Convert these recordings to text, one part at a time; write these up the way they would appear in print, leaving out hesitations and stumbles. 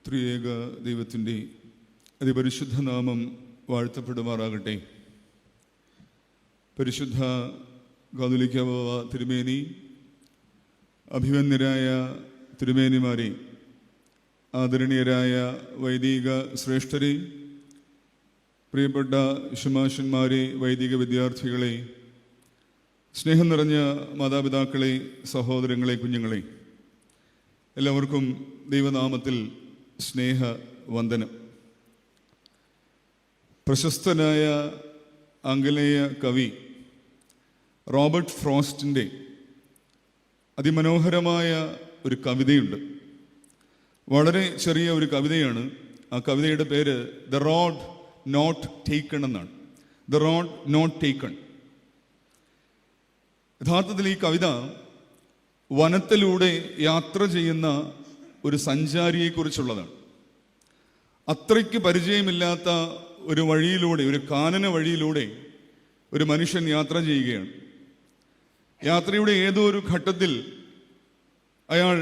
ത്രിയേക ദൈവത്തിൻ്റെ അതിപരിശുദ്ധ നാമം വാഴ്ത്തപ്പെടുമാറാകട്ടെ. പരിശുദ്ധ കാതോലിക്ക ബാവ തിരുമേനി, അഭിമന്യരായ തിരുമേനിമാരെ, ആദരണീയരായ വൈദിക ശ്രേഷ്ഠരെ, പ്രിയപ്പെട്ട ശുമാശന്മാരെ, വൈദിക വിദ്യാർത്ഥികളെ, സ്നേഹം നിറഞ്ഞ മാതാപിതാക്കളെ, സഹോദരങ്ങളെ, കുഞ്ഞുങ്ങളെ, എല്ലാവർക്കും ദൈവനാമത്തിൽ സ്നേഹവന്ദനം. പ്രശസ്തനായ ആംഗലേയ കവി റോബർട്ട് ഫ്രോസ്റ്റിൻ്റെ അതിമനോഹരമായ ഒരു കവിതയുണ്ട്. വളരെ ചെറിയ ഒരു കവിതയാണ്. ആ കവിതയുടെ പേര് ദ റോഡ് നോട്ട് ടേക്കൺ എന്നാണ്. The road not taken. യഥാർത്ഥത്തിൽ ഈ കവിത വനത്തിലൂടെ യാത്ര ചെയ്യുന്ന ഒരു സഞ്ചാരിയെക്കുറിച്ചുള്ളതാണ്. അത്രയ്ക്ക് പരിചയമില്ലാത്ത ഒരു വഴിയിലൂടെ, ഒരു കാനന വഴിയിലൂടെ ഒരു മനുഷ്യൻ യാത്ര ചെയ്യുകയാണ്. യാത്രയുടെ ഏതോ ഒരു ഘട്ടത്തിൽ അയാൾ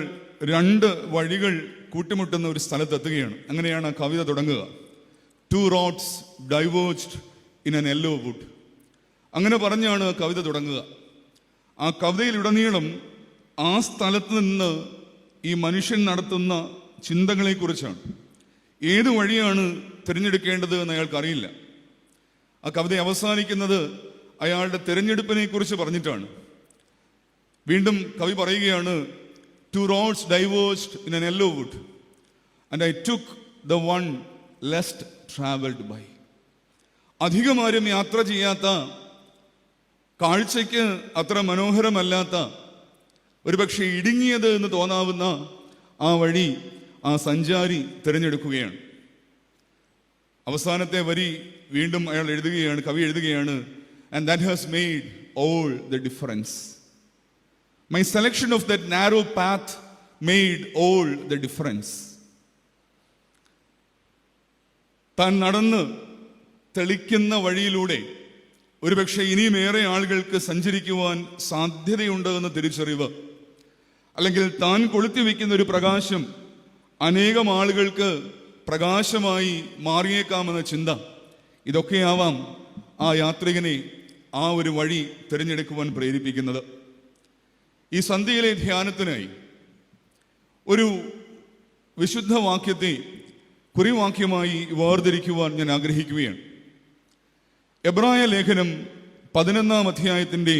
രണ്ട് വഴികൾ കൂട്ടിമുട്ടുന്ന ഒരു സ്ഥലത്തെത്തുകയാണ്. അങ്ങനെയാണ് ആ കവിത തുടങ്ങുക. Two roads diverged in an yellow wood. അങ്ങനെ പറഞ്ഞാണ് ആ കവിത തുടങ്ങുക. ആ കവിതയിലുടനീളം ആ സ്ഥലത്ത് നിന്ന് ഈ മനുഷ്യൻ നടത്തുന്ന ചിന്തകളെക്കുറിച്ചാണ്. ഏത് വഴിയാണ് തിരഞ്ഞെടുക്കേണ്ടത് എന്ന് അയാൾക്കറിയില്ല. ആ കവിത അവസാനിക്കുന്നത് അയാളുടെ തിരഞ്ഞെടുപ്പിനെ കുറിച്ച് പറഞ്ഞിട്ടാണ്. വീണ്ടും കവി പറയുകയാണ്, two roads diverged in an yellow wood and I took the one least travelled by. അധികമാരും യാത്ര ചെയ്യാത്ത, കാഴ്ചയ്ക്ക് അത്ര മനോഹരമല്ലാത്ത, ഒരുപക്ഷെ ഇടുങ്ങിയത് എന്ന് തോന്നാവുന്ന ആ വഴി ആ സഞ്ചാരി തിരഞ്ഞെടുക്കുകയാണ്. അവസാനത്തെ വരി വീണ്ടും അയാൾ എഴുതുകയാണ്, കവി എഴുതുകയാണ്, and that has made all the difference. My selection of that narrow path made all the difference. താൻ നടന്ന് തെളിക്കുന്ന വഴിയിലൂടെ ഒരുപക്ഷെ ഇനിയും ഏറെ ആളുകൾക്ക് സഞ്ചരിക്കുവാൻ സാധ്യതയുണ്ട് എന്ന തിരിച്ചറിവ്, അല്ലെങ്കിൽ താൻ കൊളുത്തി വയ്ക്കുന്ന ഒരു പ്രകാശം അനേകം ആളുകൾക്ക് പ്രകാശമായി മാറിയേക്കാമെന്ന ചിന്ത, ഇതൊക്കെയാവാം ആ യാത്രികനെ ആ ഒരു വഴി തിരഞ്ഞെടുക്കുവാൻ പ്രേരിപ്പിക്കുന്നത്. ഈ സന്ധ്യയിലെ ധ്യാനത്തിനായി ഒരു വിശുദ്ധ വാക്യത്തെ കുറിവാക്യമായി വേർതിരിക്കുവാൻ ഞാൻ ആഗ്രഹിക്കുകയാണ്. എബ്രായ ലേഖനം 11 അധ്യായത്തിൻ്റെ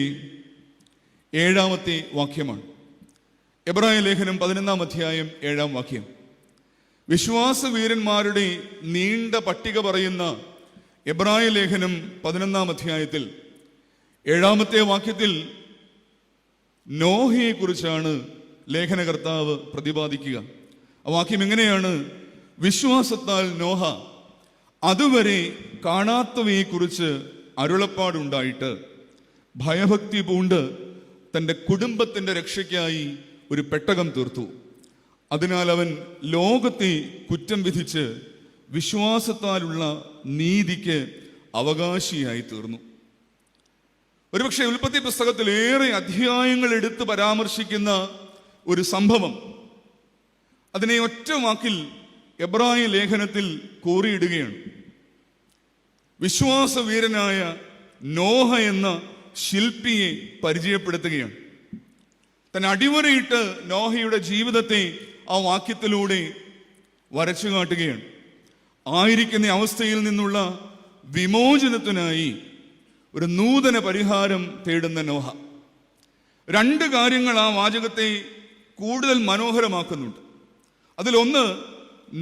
7 വാക്യമാണ്. എബ്രായ ലേഖനം 11 അധ്യായം 7 വാക്യം. വിശ്വാസവീരന്മാരുടെ നീണ്ട പട്ടിക പറയുന്ന എബ്രായ ലേഖനം 11 അധ്യായത്തിൽ 7 വാക്യത്തിൽ നോഹയെക്കുറിച്ചാണ് ലേഖനകർത്താവ് പ്രതിപാദിക്കുക. ആ വാക്യം എങ്ങനെയാണ്? വിശ്വാസത്താൽ നോഹ അതുവരെ കാണാത്തവയെക്കുറിച്ച് അരുളപ്പാടുണ്ടായിട്ട് ഭയഭക്തി പൂണ്ട് തൻ്റെ കുടുംബത്തിൻ്റെ രക്ഷയ്ക്കായി ഒരു പെട്ടകം തീർത്തു. അതിനാൽ അവൻ ലോകത്തെ കുറ്റം വിധിച്ച് വിശ്വാസത്താലുള്ള നീതിക്ക് അവകാശിയായി തീർന്നു. ഒരുപക്ഷെ ഉൽപ്പത്തി പുസ്തകത്തിൽ ഏറെ അധ്യായങ്ങൾ എടുത്ത് പരാമർശിക്കുന്ന ഒരു സംഭവം, അതിനെ ഒറ്റ വാക്കിൽ എബ്രായ ലേഖനത്തിൽ കോറിയിടുകയാണ്. വിശ്വാസവീരനായ നോഹ എന്ന ശില്പിയെ പരിചയപ്പെടുത്തുകയാണ്. തന്നെ അടിവരയിട്ട് നോഹയുടെ ജീവിതത്തെ ആ വാക്യത്തിലൂടെ വരച്ചു കാട്ടുകയാണ്. ആയിരിക്കുന്ന അവസ്ഥയിൽ നിന്നുള്ള വിമോചനത്തിനായി ഒരു നൂതന പരിഹാരം തേടുന്ന നോഹ. 2 കാര്യങ്ങൾ ആ വാചകത്തെ കൂടുതൽ മനോഹരമാക്കുന്നുണ്ട്. അതിലൊന്ന്,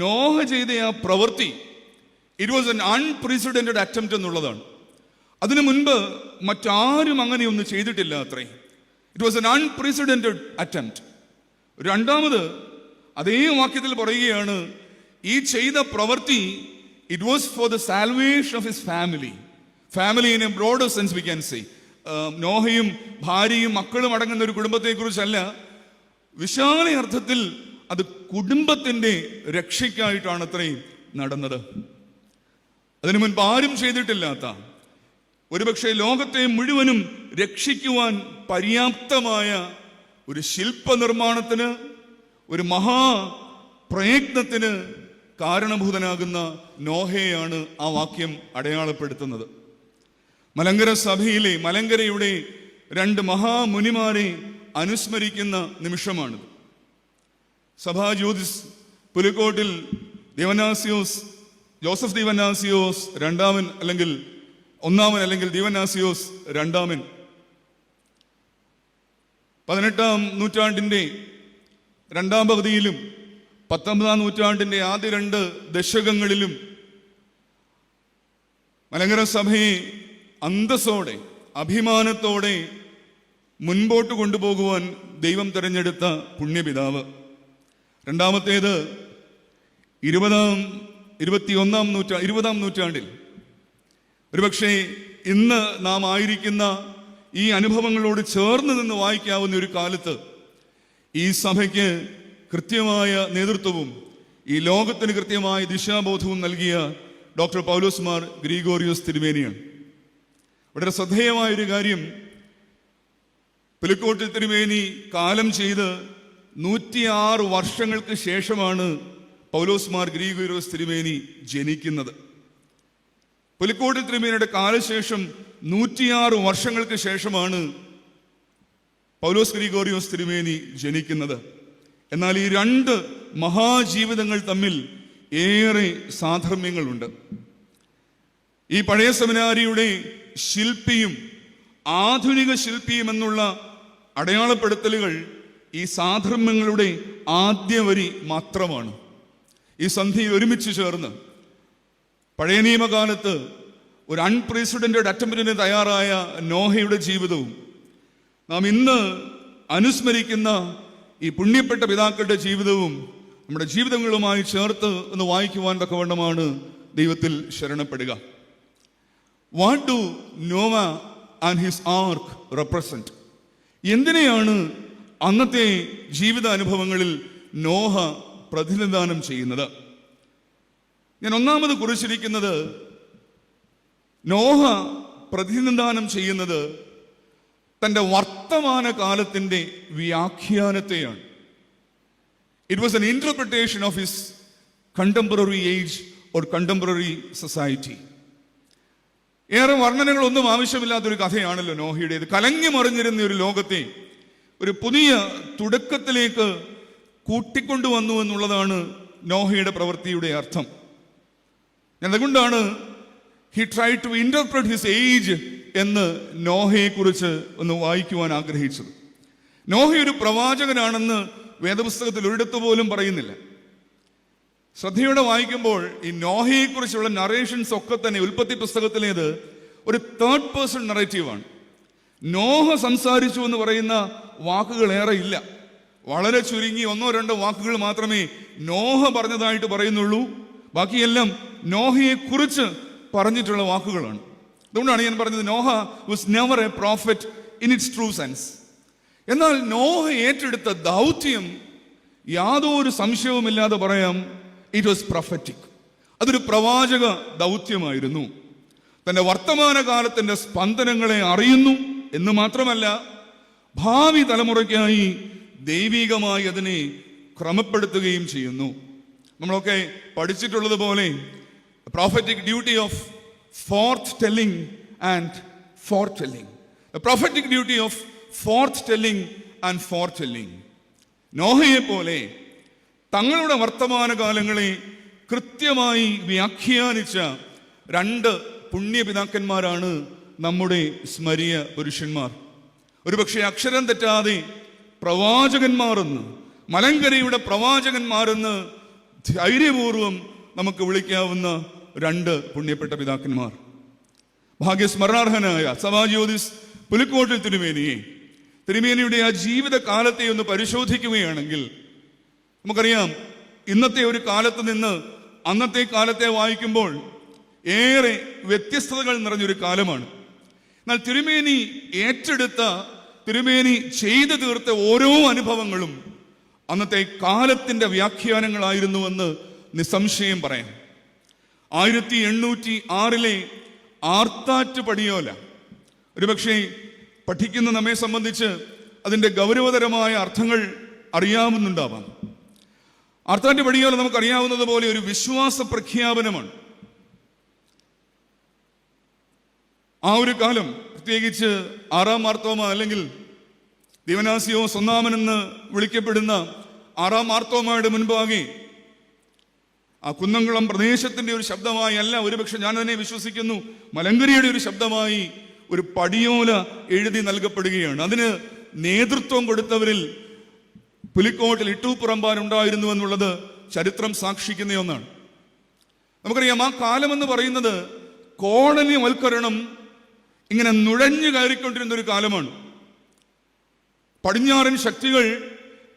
നോഹ ചെയ്ത ആ പ്രവൃത്തി, it was an unprecedented attempt എന്നുള്ളതാണ്. അതിനു മുൻപ് മറ്റാരും അങ്ങനെയൊന്നും ചെയ്തിട്ടില്ല അത്രേ. It was an unprecedented attempt. രണ്ടാമത് അതേ വാക്യത്തിൽ പറയുകയാണ്, ഈ ചെയ്ത പ്രവൃത്തി it was for the salvation of his family. Family in a broader sense we can say. നോഹയും ഭാര്യയും മക്കളും അടങ്ങുന്ന ഒരു കുടുംബത്തെക്കുറിച്ചല്ല, വിശാല അർത്ഥത്തിൽ അത് കുടുംബത്തിൻ്റെ രക്ഷയ്ക്കായിട്ടാണ് അത്രയും നടന്നത്. അതിനു മുൻപ് ആരും ചെയ്തിട്ടില്ലാത്ത, ഒരുപക്ഷെ ലോകത്തെ മുഴുവനും രക്ഷിക്കുവാൻ പര്യാപ്തമായ ഒരു ശില്പനിർമ്മാണത്തിന്, ഒരു മഹാ പ്രയത്നത്തിന് കാരണഭൂതനാകുന്ന നോഹയെയാണ് ആ വാക്യം അടയാളപ്പെടുത്തുന്നത്. മലങ്കര സഭയിലെ മലങ്കരയുടെ 2 മഹാമുനിമാരെ അനുസ്മരിക്കുന്ന നിമിഷമാണിത്. സഭാ ജ്യോതിസ് പുലിക്കോട്ടിൽ ദിവനാസിയോസ്, ജോസഫ് ദിവനാസിയോസ് രണ്ടാമൻ അല്ലെങ്കിൽ ഒന്നാമൻ അല്ലെങ്കിൽ ദിവനാസിയോസ് രണ്ടാമൻ 18-ാം നൂറ്റാണ്ടിൻ്റെ 2ാം പകുതിയിലും 19-ാം നൂറ്റാണ്ടിൻ്റെ ആദ്യ 2 ദശകങ്ങളിലും മലങ്കര സഭയെ അന്തസ്സോടെ അഭിമാനത്തോടെ മുൻപോട്ട് കൊണ്ടുപോകുവാൻ ദൈവം തിരഞ്ഞെടുത്ത പുണ്യപിതാവ്. രണ്ടാമത്തേത് 20-ാം നൂറ്റാണ്ടിൽ ഒരുപക്ഷെ ഇന്ന് നാം ആയിരിക്കുന്ന ഈ അനുഭവങ്ങളോട് ചേർന്ന് നിന്ന് വായിക്കാവുന്ന ഒരു കാലത്ത് ഈ സഭയ്ക്ക് കൃത്യമായ നേതൃത്വവും ഈ ലോകത്തിന് കൃത്യമായ ദിശാബോധവും നൽകിയ ഡോക്ടർ പൗലോസ് മാർ ഗ്രിഗോറിയോസ് തിരുമേനിയാണ്. വളരെ ശ്രദ്ധേയമായൊരു കാര്യം, പുലിക്കോട്ടിൽ തിരുമേനി കാലം ചെയ്ത് 106 വർഷങ്ങൾക്ക് ശേഷമാണ് പൗലോസ് മാർ ഗ്രിഗോറിയോസ് തിരുമേനി ജനിക്കുന്നത്. പുലിക്കോട്ടിൽ തിരുമേനിയുടെ കാലശേഷം 106 വർഷങ്ങൾക്ക് ശേഷമാണ് പൗലോസ് ഗ്രിഗോറിയോസ് തിരുമേനി ജനിക്കുന്നത്. എന്നാൽ ഈ 2 മഹാജീവിതങ്ങൾ തമ്മിൽ ഏറെ സാധർമ്യങ്ങളുണ്ട്. ഈ പഴയ സെമിനാരിയുടെ ശില്പിയും ആധുനിക ശില്പിയും എന്നുള്ള അടയാളപ്പെടുത്തലുകൾ ഈ സാധർമ്യങ്ങളുടെ ആദ്യ വരി മാത്രമാണ്. ഈ സന്ധിയിൽ ഒരുമിച്ച് ചേർന്ന് പഴയ നിയമകാലത്ത് ഒരു അൺപ്രസിഡന്റഡ് അറ്റംപ്റ്റിന് തയ്യാറായ നോഹയുടെ ജീവിതവും നാം ഇന്ന് അനുസ്മരിക്കുന്ന ഈ പുണ്യപ്പെട്ട പിതാക്കളുടെ ജീവിതവും നമ്മുടെ ജീവിതങ്ങളുമായി ചേർത്ത് ഒന്ന് വായിക്കുവാൻ തക്കവണ്ണമാണ് ദൈവത്തിൽ ശരണപ്പെടുക. What do Noah and his ark represent? എന്തിനെയാണ് അന്നത്തെ ജീവിത അനുഭവങ്ങളിൽ നോഹ പ്രതിനിധാനം ചെയ്യുന്നത്? ഞാൻ ഒന്നാമത് കുറിച്ചിരിക്കുന്നത് നോഹ പ്രതിനിധാനം ചെയ്യുന്നത് തൻ്റെ വർത്തമാന കാലത്തിൻ്റെ വ്യാഖ്യാനത്തെയാണ്. It was an interpretation of his contemporary age or contemporary society. ഏറെ വർണ്ണനകളൊന്നും ആവശ്യമില്ലാത്തൊരു കഥയാണല്ലോ നോഹയുടേത്. കലങ്ങി മറിഞ്ഞിരുന്ന ഒരു ലോകത്തെ ഒരു പുതിയ തുടക്കത്തിലേക്ക് കൂട്ടിക്കൊണ്ടുവന്നു എന്നുള്ളതാണ് നോഹയുടെ പ്രവൃത്തിയുടെ അർത്ഥം. അതുകൊണ്ടാണ് he try to interpret his age എന്ന് നോഹയെക്കുറിച്ച് ഒന്ന് വായിക്കുവാൻ ആഗ്രഹിച്ചത്. നോഹ ഒരു പ്രവാചകനാണെന്ന് വേദപുസ്തകത്തിൽ ഒരിടത്ത് പോലും പറയുന്നില്ല. ശ്രദ്ധയോടെ വായിക്കുമ്പോൾ ഈ നോഹയെക്കുറിച്ചുള്ള നറേഷൻസ് ഒക്കെ തന്നെ ഉൽപ്പത്തി പുസ്തകത്തിലേത് ഒരു 3rd പേഴ്സൺ നറേറ്റീവാണ്. നോഹ സംസാരിച്ചു എന്ന് പറയുന്ന വാക്കുകൾ ഏറെ ഇല്ല. വളരെ ചുരുങ്ങി 1-2 വാക്കുകൾ മാത്രമേ നോഹ പറഞ്ഞതായിട്ട് പറയുന്നുള്ളൂ. ബാക്കിയെല്ലാം നോഹയെ കുറിച്ച് പറഞ്ഞിട്ടുള്ള വാക്കുകളാണ്. അതുകൊണ്ടാണ് ഞാൻ പറഞ്ഞത് Noah was never A prophet in its true sense. എന്നാൽ നോഹ ഏറ്റെടുത്ത ദൗത്യം യാതൊരു സംശയവുമില്ലാതെ പറയാം, ഇറ്റ് വാസ് പ്രൊഫറ്റിക്. അതൊരു പ്രവാചക ദൗത്യമായിരുന്നു. തൻ്റെ വർത്തമാനകാലത്തിൻ്റെ സ്പന്ദനങ്ങളെ അറിയുന്നു എന്ന് മാത്രമല്ല, ഭാവി തലമുറയ്ക്കായി ദൈവികമായി അതിനെ ക്രമപ്പെടുത്തുകയും ചെയ്യുന്നു. നമ്മളൊക്കെ പഠിച്ചിട്ടുള്ളത് പോലെ prophetic duty of forth-telling and foretelling. The prophetic duty of forth-telling and foretelling. നോഹയെ പോലെ തങ്ങളുടെ വർത്തമാനകാലങ്ങളെ കൃത്യമായി വ്യാഖ്യാനിച്ച 2 പുണ്യപിതാക്കന്മാരാണ് നമ്മുടെ സ്മരീയ പുരുഷന്മാർ. ഒരുപക്ഷെ അക്ഷരം തെറ്റാതെ പ്രവാചകന്മാരെന്ന്, മലങ്കരയുടെ പ്രവാചകന്മാരെന്ന് ധൈര്യപൂർവം നമുക്ക് വിളിക്കാവുന്ന 2 പുണ്യപ്പെട്ട പിതാക്കന്മാർ. ഭാഗ്യസ്മരണാർഹനായ സഭാജ്യോതിസ് പുലിക്കോട്ടിൽ തിരുമേനിയുടെ ആ ജീവിത കാലത്തെ ഒന്ന് പരിശോധിക്കുകയാണെങ്കിൽ നമുക്കറിയാം, ഇന്നത്തെ ഒരു കാലത്ത് നിന്ന് അന്നത്തെ കാലത്തെ വായിക്കുമ്പോൾ ഏറെ വ്യത്യസ്തതകൾ നിറഞ്ഞൊരു കാലമാണ്. എന്നാൽ തിരുമേനി ഏറ്റെടുത്ത, തിരുമേനി ചെയ്തു തീർത്ത ഓരോ അനുഭവങ്ങളും അന്നത്തെ കാലത്തിൻ്റെ വ്യാഖ്യാനങ്ങളായിരുന്നുവെന്ന് നിസ്സംശയം പറയാം. 1806 ആർത്താറ്റ് പടിയോല ഒരുപക്ഷെ പഠിക്കുന്ന നമ്മെ സംബന്ധിച്ച് അതിൻ്റെ ഗൗരവതരമായ അർത്ഥങ്ങൾ അറിയാവുന്നുണ്ടാവാം. ആർത്താറ്റ് പടിയോല നമുക്കറിയാവുന്നത് പോലെ ഒരു വിശ്വാസ പ്രഖ്യാപനമാണ്. ആ ഒരു കാലം, പ്രത്യേകിച്ച് ആറാം മാർത്തോമ അല്ലെങ്കിൽ ദിവനാസിയോസ് ഒന്നാമനെന്ന് വിളിക്കപ്പെടുന്ന ആറാം മാർത്തോമയുടെ മുൻപാകെ ആ കുന്നംകുളം പ്രദേശത്തിന്റെ ഒരു ശബ്ദമായി അല്ല, ഒരുപക്ഷെ ഞാൻ തന്നെ വിശ്വസിക്കുന്നു, മലങ്കരിയുടെ ഒരു ശബ്ദമായി ഒരു പടിയോല എഴുതി നൽകപ്പെടുകയാണ്. അതിന് നേതൃത്വം കൊടുത്തവരിൽ പുലിക്കോട്ടിൽ ഇട്ടൂപ്പുറമ്പാൻ ഉണ്ടായിരുന്നു എന്നുള്ളത് ചരിത്രം സാക്ഷിക്കുന്ന ഒന്നാണ്. നമുക്കറിയാം, ആ കാലമെന്ന് പറയുന്നത് കോളനി വൽക്കരണം ഇങ്ങനെ നുഴഞ്ഞു കയറിക്കൊണ്ടിരുന്ന ഒരു കാലമാണ്. പടിഞ്ഞാറൻ ശക്തികൾ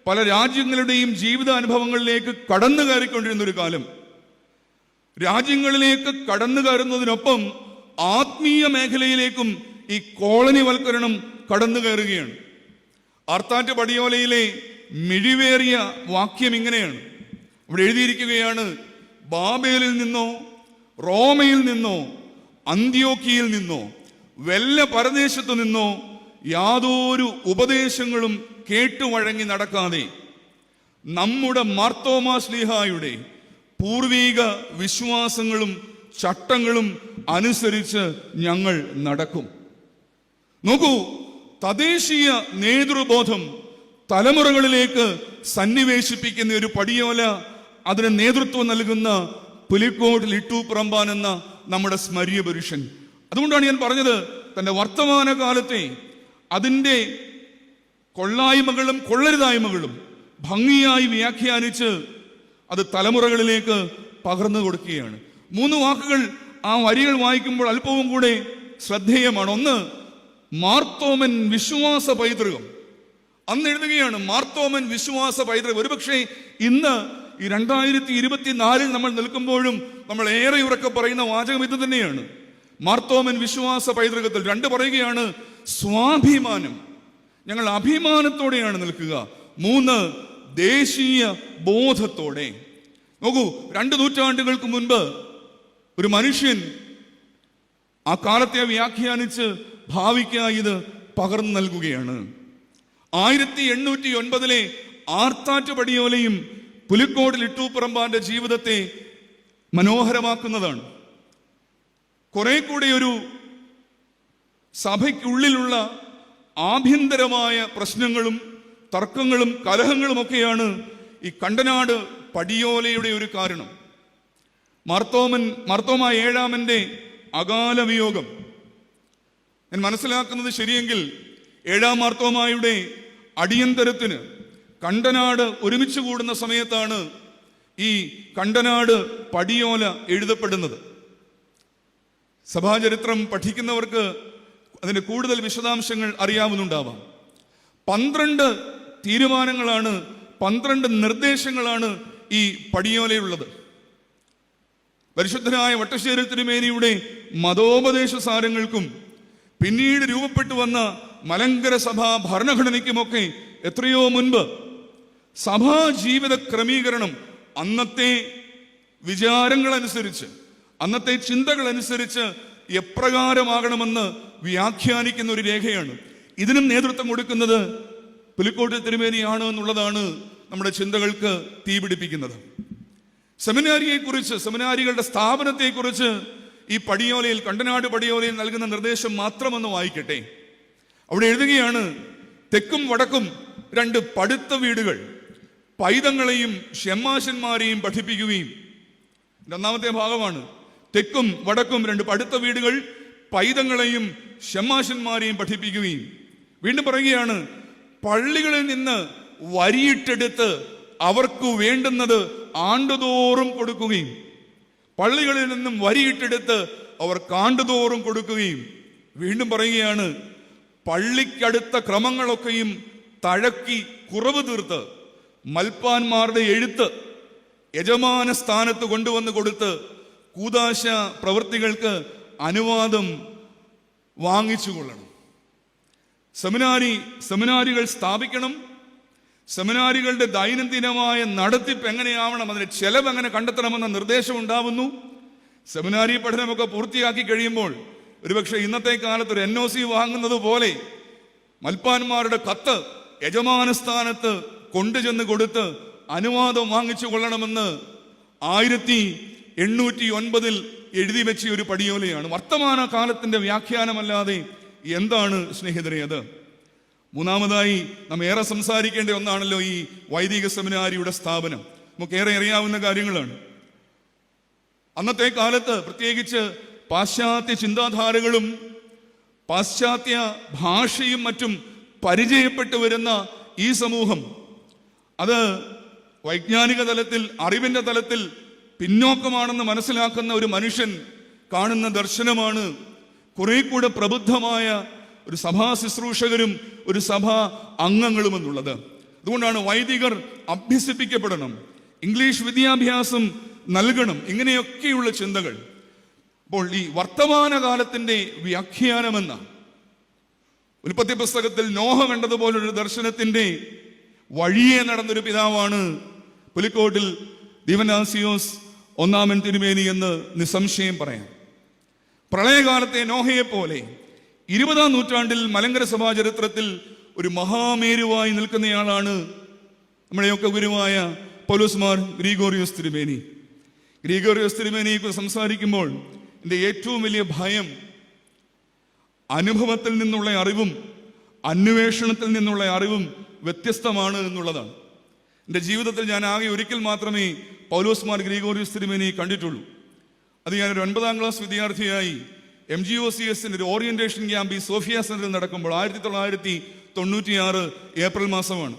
പല രാജ്യങ്ങളുടെയും ജീവിത അനുഭവങ്ങളിലേക്ക് കടന്നു കയറിക്കൊണ്ടിരുന്ന ഒരു കാലം. രാജ്യങ്ങളിലേക്ക് കടന്നു കയറുന്നതിനൊപ്പം ആത്മീയ മേഖലയിലേക്കും ഈ കോളനി വൽക്കരണം കടന്നു കയറുകയാണ്. ആർത്താറ്റ് പടിയോലയിലെ മിഴിവേറിയ വാക്യം ഇങ്ങനെയാണ്. ഇവിടെ എഴുതിയിരിക്കുകയാണ്, ബാബേലിൽ നിന്നോ റോമയിൽ നിന്നോ അന്ത്യോക്യയിൽ നിന്നോ വല്ല പരദേശത്തു നിന്നോ യാതൊരു ഉപദേശങ്ങളും കേട്ടുവഴങ്ങി നടക്കാതെ നമ്മുടെ മാർത്തോമാ ശ്ലീഹായുടെ പൂർവീക വിശ്വാസങ്ങളും ചട്ടങ്ങളും അനുസരിച്ച് ഞങ്ങൾ നടക്കും. നോക്കൂ, തദ്ദേശീയ നേതൃബോധം തലമുറകളിലേക്ക് സന്നിവേശിപ്പിക്കുന്ന ഒരു പടിയോല, അതിന് നേതൃത്വം നൽകുന്ന പുലിക്കോട്ടിൽ ഇട്ടൂപ്പുറമ്പാൻ എന്ന നമ്മുടെ സ്മരീയ പുരുഷൻ. അതുകൊണ്ടാണ് ഞാൻ പറഞ്ഞത്, തൻ്റെ വർത്തമാനകാലത്തെ അതിൻ്റെ കൊള്ളായ്മകളും കൊള്ളരുതായ്മകളും ഭംഗിയായി വ്യാഖ്യാനിച്ച് അത് തലമുറകളിലേക്ക് പകർന്നു കൊടുക്കുകയാണ്. 3 വാക്കുകൾ ആ വരികൾ വായിക്കുമ്പോൾ അല്പവും കൂടെ ശ്രദ്ധേയമാണ്. ഒന്ന്, മാർത്തോമൻ വിശ്വാസ പൈതൃകം. അന്ന് എഴുതുകയാണ്, മാർത്തോമൻ വിശ്വാസ പൈതൃകം. ഒരുപക്ഷെ ഇന്ന് ഈ 2024 നമ്മൾ നിൽക്കുമ്പോഴും നമ്മൾ ഏറെ ഉറക്കെ പറയുന്ന വാചകം ഇത് തന്നെയാണ്. മാർത്തോമൻ വിശ്വാസ പൈതൃകത്തിൽ 2 പറയുകയാണ്, സ്വാഭിമാനം, ഞങ്ങൾ അഭിമാനത്തോടെയാണ് നിൽക്കുക. 3, ദേശീയ ബോധത്തോടെ. നോക്കൂ, 2 നൂറ്റാണ്ടുകൾക്ക് മുൻപ് ഒരു മനുഷ്യൻ ആ കാലത്തെ വ്യാഖ്യാനിച്ച് ഭാവിക്കായി ഇത് പകർന്നു നൽകുകയാണ്. 1809 ആർത്താറ്റ് പടിയോലയും പുലിക്കോട്ടിൽ ഇട്ടൂപ്പുറമ്പാന്റെ ജീവിതത്തെ മനോഹരമാക്കുന്നതാണ്. കുറെ കൂടി ഒരു സഭയ്ക്കുള്ളിലുള്ള ആഭ്യന്തരമായ പ്രശ്നങ്ങളും തർക്കങ്ങളും കലഹങ്ങളുമൊക്കെയാണ് ഈ കണ്ടനാട് പടിയോലയുടെ ഒരു കാരണം. മാർത്തോമ ഏഴാമന്റെ അകാല വിയോഗം ഞാൻ മനസ്സിലാക്കുന്നത് ശരിയെങ്കിൽ 7-ാം മാർത്തോമായുടെ അടിയന്തരത്തിന് കണ്ടനാട് ഒരുമിച്ച് കൂടുന്ന സമയത്താണ് ഈ കണ്ടനാട് പടിയോല എഴുതപ്പെടുന്നത്. സഭാചരിത്രം പഠിക്കുന്നവർക്ക് അതിൻ്റെ കൂടുതൽ വിശദാംശങ്ങൾ അറിയാവുന്നുണ്ടാവാം. 12 തീരുമാനങ്ങളാണ്, 12 നിർദ്ദേശങ്ങളാണ് ഈ പടിയോലയുള്ളത്. പരിശുദ്ധനായ വട്ടശ്ശേരി തിരുമേനിയുടെ മതോപദേശ സാരങ്ങൾക്കും പിന്നീട് രൂപപ്പെട്ടു വന്ന മലങ്കര സഭാ ഭരണഘടനയ്ക്കുമൊക്കെ എത്രയോ മുൻപ് സഭാ ജീവിത ക്രമീകരണം അന്നത്തെ വിചാരങ്ങളനുസരിച്ച്, അന്നത്തെ ചിന്തകളനുസരിച്ച് എപ്രകാരമാകണമെന്ന് വ്യാഖ്യാനിക്കുന്ന ഒരു രേഖയാണ്. ഇതിനും നേതൃത്വം കൊടുക്കുന്നത് പുലിക്കോട്ടിൽ തിരുമേനിയാണ് എന്നുള്ളതാണ് നമ്മുടെ ചിന്തകൾക്ക് തീപിടിപ്പിക്കുന്നത്. സെമിനാരിയെക്കുറിച്ച്, സെമിനാരികളുടെ സ്ഥാപനത്തെക്കുറിച്ച് ഈ പടിയോലയിൽ, കണ്ടനാട് പടിയോലയിൽ നൽകുന്ന നിർദ്ദേശം മാത്രമൊന്ന് വായിക്കട്ടെ. അവിടെ എഴുതുകയാണ്, തെക്കും വടക്കും 2 പടുത്ത വീടുകൾ പൈതങ്ങളെയും ഷെമ്മാശന്മാരെയും പഠിപ്പിക്കുകയും. 1-ാമത്തെ ഭാഗമാണ്, തെക്കും വടക്കും 2 പടുത്ത വീടുകൾ പൈതങ്ങളെയും ഷെമ്മാശന്മാരെയും പഠിപ്പിക്കുകയും. വീണ്ടും പറയുകയാണ്, പള്ളികളിൽ നിന്ന് വരിയിട്ടെടുത്ത് അവർക്ക് വേണ്ടുന്നത് ആണ്ടുതോറും കൊടുക്കുകയും. പള്ളികളിൽ നിന്നും വരിയിട്ടെടുത്ത് അവർക്ക് ആണ്ടുതോറും കൊടുക്കുകയും. വീണ്ടും പറയുകയാണ്, പള്ളിക്കടുത്ത ക്രമങ്ങളൊക്കെയും തഴക്കി കുറവ് തീർത്ത് മൽപ്പാന്മാരുടെ എഴുത്ത് യജമാന സ്ഥാനത്ത് കൊണ്ടുവന്ന് കൊടുത്ത് കൂദാശ പ്രവൃത്തികൾക്ക് അനുവാദം വാങ്ങിച്ചു കൊള്ളണം. സെമിനാരികൾ സ്ഥാപിക്കണം. സെമിനാരികളുടെ ദൈനംദിനമായ നടത്തിപ്പ് എങ്ങനെയാവണം, അതിന് ചെലവ് എങ്ങനെ കണ്ടെത്തണമെന്ന നിർദ്ദേശം ഉണ്ടാവുന്നു. സെമിനാരി പഠനമൊക്കെ പൂർത്തിയാക്കി കഴിയുമ്പോൾ ഒരുപക്ഷെ ഇന്നത്തെ കാലത്ത് ഒരു NOC വാങ്ങുന്നത് പോലെ മൽപ്പാന്മാരുടെ കത്ത് യജമാന സ്ഥാനത്ത് കൊണ്ടുചെന്ന് കൊടുത്ത് അനുവാദം വാങ്ങിച്ചു കൊള്ളണമെന്ന് 1809 എഴുതി വെച്ച ഒരു പടിയോലയാണ്. വർത്തമാന കാലത്തിന്റെ വ്യാഖ്യാനമല്ലാതെ എന്താണ് സ്നേഹിതരെ അത്? മൂന്നാമതായി നാം ഏറെ സംസാരിക്കേണ്ട ഒന്നാണല്ലോ ഈ വൈദിക സെമിനാരിയുടെ സ്ഥാപനം. നമുക്കേറെ അറിയാവുന്ന കാര്യങ്ങളാണ്. അന്നത്തെ കാലത്ത് പ്രത്യേകിച്ച് പാശ്ചാത്യ ചിന്താധാരകളും പാശ്ചാത്യ ഭാഷയും മറ്റും പരിചയപ്പെട്ടു വരുന്ന ഈ സമൂഹം അത് വൈജ്ഞാനിക തലത്തിൽ, അറിവിന്റെ തലത്തിൽ പിന്നോക്കമാണെന്ന് മനസ്സിലാക്കുന്ന ഒരു മനുഷ്യൻ കാണുന്ന ദർശനമാണ് കുറെ കൂടെ പ്രബുദ്ധമായ ഒരു സഭാ ശുശ്രൂഷകരും ഒരു സഭാ അംഗങ്ങളും എന്നുള്ളത്. അതുകൊണ്ടാണ് വൈദികർ അഭ്യസിപ്പിക്കപ്പെടണം, ഇംഗ്ലീഷ് വിദ്യാഭ്യാസം നൽകണം, ഇങ്ങനെയൊക്കെയുള്ള ചിന്തകൾ. അപ്പോൾ ഈ വർത്തമാനകാലത്തിന്റെ വ്യാഖ്യാനമെന്ന ഉൽപ്പത്തി പുസ്തകത്തിൽ നോഹ കണ്ടതുപോലൊരു ദർശനത്തിന്റെ വഴിയെ നടന്നൊരു പിതാവാണ് പുലിക്കോട്ടിൽ ദിവനാസിയോസ് ഒന്നാമൻ തിരുമേനി എന്ന് നിസ്സംശയം പറയാം. പ്രളയകാലത്തെ നോഹയെ പോലെ 20-ാം നൂറ്റാണ്ടിൽ മലങ്കര സഭാ ചരിത്രത്തിൽ ഒരു മഹാമേരുവായി നിൽക്കുന്നയാളാണ് നമ്മുടെയൊക്കെ ഗുരുവായ പൗലോസ് മാർ ഗ്രിഗോറിയോസ് തിരുമേനി. ഗ്രിഗോറിയോസ് തിരുമേനിയെ കുറിച്ച് സംസാരിക്കുമ്പോൾ എൻ്റെ ഏറ്റവും വലിയ ഭയം അനുഭവത്തിൽ നിന്നുള്ള അറിവും അന്വേഷണത്തിൽ നിന്നുള്ള അറിവും വ്യത്യസ്തമാണ് എന്നുള്ളതാണ്. എൻ്റെ ജീവിതത്തിൽ ഞാൻ ആകെ ഒരിക്കൽ മാത്രമേ പൗലോസ് മാർ ഗ്രിഗോറിയോസ് തിരുമേനി കണ്ടിട്ടുള്ളൂ. അത് ഞാനൊരു 9-ാം ക്ലാസ് വിദ്യാർത്ഥിയായി MGOCSന്റെ ഒരു ഓറിയന്റേഷൻ ക്യാമ്പ് ഈ സോഫിയ സെന്ററിൽ നടക്കുമ്പോൾ 1996 ഏപ്രിൽ മാസമാണ്.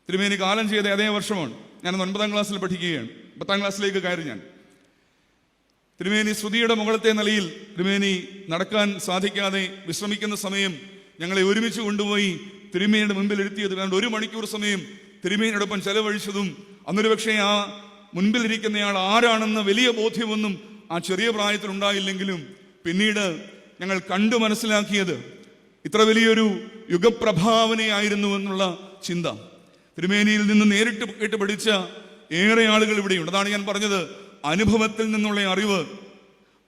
തിരുമേനി കാലം ചെയ്ത അതേ വർഷമാണ്. ഞാൻ 9-ാം ക്ലാസ്സിൽ പഠിക്കുകയാണ്. 10-ാം ക്ലാസ്സിലേക്ക് കയറി ഞാൻ. തിരുമേനി ശ്രുതിയുടെ മുകളത്തെ നിലയിൽ തിരുമേനി നടക്കാൻ സാധിക്കാതെ വിശ്രമിക്കുന്ന സമയം ഞങ്ങളെ ഒരുമിച്ച് കൊണ്ടുപോയി തിരുമേനിയുടെ മുമ്പിൽ ഇരുത്തിയത്. കാരണം 1 മണിക്കൂർ സമയം തിരുമേനിയോടൊപ്പം ചെലവഴിച്ചതും അന്നൊരു പക്ഷേ ആ മുൻപിലിരിക്കുന്നയാൾ ആരാണെന്ന വലിയ ബോധ്യമൊന്നും ആ ചെറിയ പ്രായത്തിൽ ഉണ്ടായില്ലെങ്കിലും പിന്നീട് ഞങ്ങൾ കണ്ടു മനസ്സിലാക്കിയത് ഇത്ര വലിയൊരു യുഗപ്രഭാവനയായിരുന്നു എന്നുള്ള ചിന്ത. തിരുമേനിയിൽ നിന്ന് നേരിട്ട് കേട്ട് പഠിച്ച ഏറെ ആളുകൾ ഇവിടെയുണ്ട്. അതാണ് ഞാൻ പറഞ്ഞത്, അനുഭവത്തിൽ നിന്നുള്ള അറിവ്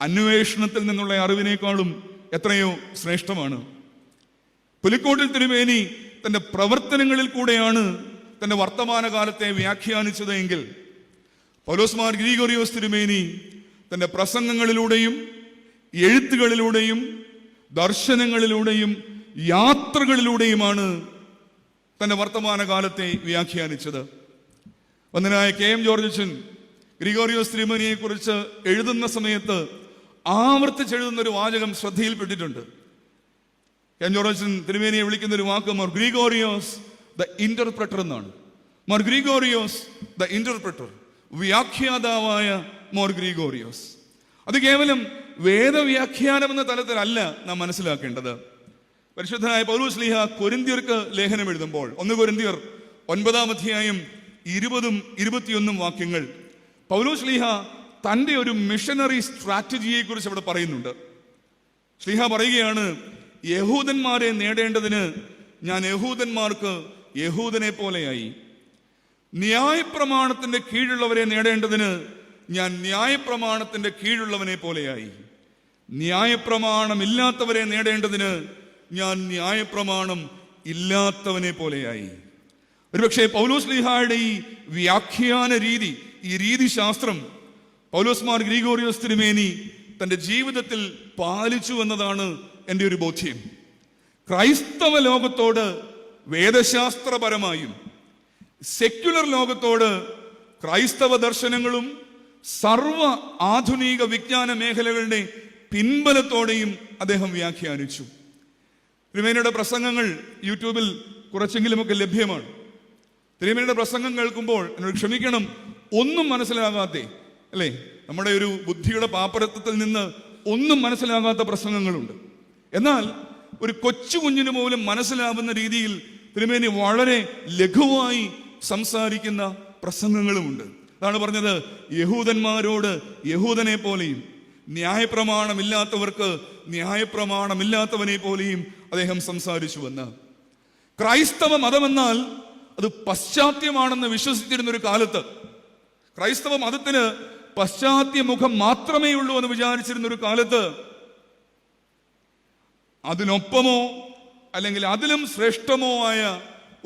അന്വേഷണത്തിൽ നിന്നുള്ള അറിവിനേക്കാളും എത്രയോ ശ്രേഷ്ഠമാണ്. പുലിക്കോട്ടിൽ തിരുമേനി തന്റെ പ്രവർത്തനങ്ങളിൽ കൂടെയാണ് തന്റെ വർത്തമാനകാലത്തെ വ്യാഖ്യാനിച്ചത് എങ്കിൽ പൗലോസ് മാർ ഗ്രിഗോറിയോസ് തിരുമേനി തന്റെ പ്രസംഗങ്ങളിലൂടെയും എഴുത്തുകളിലൂടെയും ദർശനങ്ങളിലൂടെയും യാത്രകളിലൂടെയുമാണ് തന്റെ വർത്തമാനകാലത്തെ വ്യാഖ്യാനിച്ചത്. വന്ദനായ KM ജോർജ് അച്ഛൻ ഗ്രിഗോറിയോസ് തിരുമേനിയെ കുറിച്ച് എഴുതുന്ന സമയത്ത് ആവർത്തിച്ചെഴുതുന്ന ഒരു വാചകം ശ്രദ്ധയിൽപ്പെട്ടിട്ടുണ്ട്. KM ജോർജ് അച്ഛൻ തിരുമേനിയെ വിളിക്കുന്ന ഒരു വാക്ക് മോർ ഗ്രിഗോറിയോസ് ദ ഇന്റർപ്രറ്റർ എന്നാണ്. മോർ ഗ്രിഗോറിയോസ് ദ ഇന്റർപ്രറ്റർ, വ്യാഖ്യാതാവായ മോർ ഗ്രിഗോറിയോസ്. അത് കേവലം വേദവ്യാഖ്യാനം എന്ന തലത്തിലല്ല നാം മനസ്സിലാക്കേണ്ടത്. പരിശുദ്ധനായ പൗലോസ് ശ്ലീഹ കൊരിന്ത്യർക്ക് ലേഖനം എഴുതുമ്പോൾ 1 കൊരിന്ത്യർ 9-ാം അധ്യായം 20-21 വാക്യങ്ങൾ പൗലോസ് ശ്ലീഹ തൻ്റെ ഒരു മിഷനറി സ്ട്രാറ്റജിയെ കുറിച്ച് അവിടെ പറയുന്നുണ്ട്. ശ്ലീഹ പറയുകയാണ്, യഹൂദന്മാരെ നേടേണ്ടതിന് ഞാൻ യഹൂദന്മാർക്ക് യഹൂദനെ പോലെയായി, ന്യായപ്രമാണത്തിന്റെ കീഴുള്ളവരെ നേടേണ്ടതിന് ഞാൻ ന്യായപ്രമാണത്തിന്റെ കീഴുള്ളവനെ പോലെയായി, ന്യായപ്രമാണം ഇല്ലാത്തവരെ നേടേണ്ടതിന് ഞാൻ ന്യായപ്രമാണം ഇല്ലാത്തവനെ പോലെയായി. ഒരുപക്ഷെ പൗലോസ് ശ്ലീഹായുടെ ഈ വ്യാഖ്യാന രീതി, ഈ രീതിശാസ്ത്രം പൗലോസ് മാർ ഗ്രിഗോറിയോസ് തിരുമേനി തന്റെ ജീവിതത്തിൽ പാലിച്ചു എന്നതാണ് എൻ്റെ ഒരു ബോധ്യം. ക്രൈസ്തവ ലോകത്തോട് വേദശാസ്ത്രപരമായും സെക്യുലർ ലോകത്തോട് ക്രൈസ്തവ ദർശനങ്ങളും സർവ ആധുനിക വിജ്ഞാന മേഖലകളുടെ പിൻബലത്തോടെയും അദ്ദേഹം വ്യാഖ്യാനിച്ചു. തിരുമേനിയുടെ പ്രസംഗങ്ങൾ യൂട്യൂബിൽ കുറച്ചെങ്കിലുമൊക്കെ ലഭ്യമാണ്. തിരുമേനിയുടെ പ്രസംഗം കേൾക്കുമ്പോൾ എന്നോട് ക്ഷമിക്കണം, ഒന്നും മനസ്സിലാകാത്ത, അല്ലേ, നമ്മുടെ ഒരു ബുദ്ധിയുടെ പാപ്പരത്വത്തിൽ നിന്ന് ഒന്നും മനസ്സിലാകാത്ത പ്രസംഗങ്ങളുണ്ട്. എന്നാൽ ഒരു കൊച്ചു കുഞ്ഞിന് പോലും മനസ്സിലാവുന്ന രീതിയിൽ തിരുമേനി വളരെ ലഘുവായി സംസാരിക്കുന്ന പ്രസംഗങ്ങളുമുണ്ട്. അതാണ് പറഞ്ഞത്, യഹൂദന്മാരോട് യഹൂദനെ പോലെയും ന്യായപ്രമാണമില്ലാത്തവർക്ക് ന്യായപ്രമാണമില്ലാത്തവനെ പോലെയും അദ്ദേഹം സംസാരിച്ചുവെന്ന്. ക്രൈസ്തവ മതമെന്നാൽ അത് പശ്ചാത്യമാണെന്ന് വിശ്വസിച്ചിരുന്ന ഒരു കാലത്ത്, ക്രൈസ്തവ മതത്തിന് പശ്ചാത്യ മുഖം മാത്രമേ ഉള്ളൂ എന്ന് വിചാരിച്ചിരുന്ന ഒരു കാലത്ത്, അതിനൊപ്പമോ അല്ലെങ്കിൽ അതിലും ശ്രേഷ്ഠമോ ആയ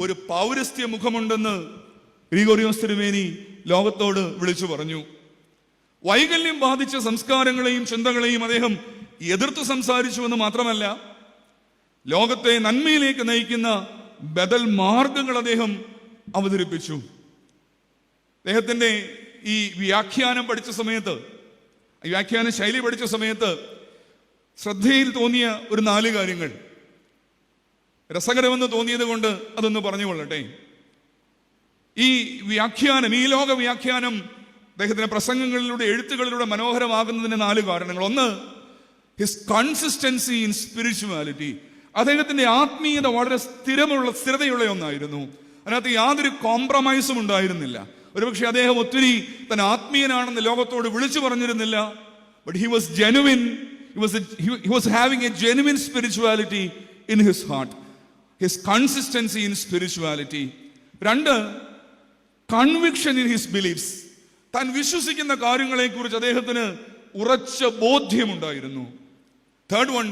ഒരു പൗരസ്ത്യ മുഖമുണ്ടെന്ന് ഗ്രിഗോറിയോസ് തിരുമേനി ലോകത്തോട് വിളിച്ചു പറഞ്ഞു. വൈകല്യം ബാധിച്ച സംസ്കാരങ്ങളെയും ചിന്തകളെയും അദ്ദേഹം എതിർത്ത് സംസാരിച്ചുവെന്ന് മാത്രമല്ല, ലോകത്തെ നന്മയിലേക്ക് നയിക്കുന്ന ബദൽ മാർഗങ്ങൾ അദ്ദേഹം അവതരിപ്പിച്ചു. അദ്ദേഹത്തിന്റെ ഈ വ്യാഖ്യാനം പഠിച്ച സമയത്ത്, ഈ വ്യാഖ്യാന ശൈലി പഠിച്ച സമയത്ത് ശ്രദ്ധയിൽ തോന്നിയ ഒരു 4 കാര്യങ്ങൾ രസകരമെന്ന് തോന്നിയത് കൊണ്ട് അതൊന്ന് പറഞ്ഞുകൊള്ളട്ടെ. ഈ വ്യാഖ്യാനം, ഈ ലോക വ്യാഖ്യാനം അദ്ദേഹത്തിന്റെ പ്രസംഗങ്ങളിലൂടെ, എഴുത്തുകളിലൂടെ മനോഹരമാകുന്നതിന് 4 കാരണങ്ങൾ. ഒന്ന്, ഹിസ് കൺസിസ്റ്റൻസി ഇൻ സ്പിരിച്വാലിറ്റി. അദ്ദേഹത്തിന്റെ ആത്മീയത വളരെ സ്ഥിരതയുള്ള ഒന്നായിരുന്നു. അതിനകത്ത് യാതൊരു കോംപ്രമൈസും ഉണ്ടായിരുന്നില്ല. ഒരുപക്ഷെ അദ്ദേഹം ഒത്തിരി തന്നെ ആത്മീയനാണെന്ന് ലോകത്തോട് വിളിച്ചു പറഞ്ഞിരുന്നില്ല. But he was genuine. He was having a genuine spirituality in his heart. His consistency in spirituality. 2, conviction in his beliefs. താൻ വിശ്വസിക്കുന്ന കാര്യങ്ങളെക്കുറിച്ച് അദ്ദേഹത്തിന് ഉറച്ച ബോധ്യമുണ്ടായിരുന്നു. 3rd one,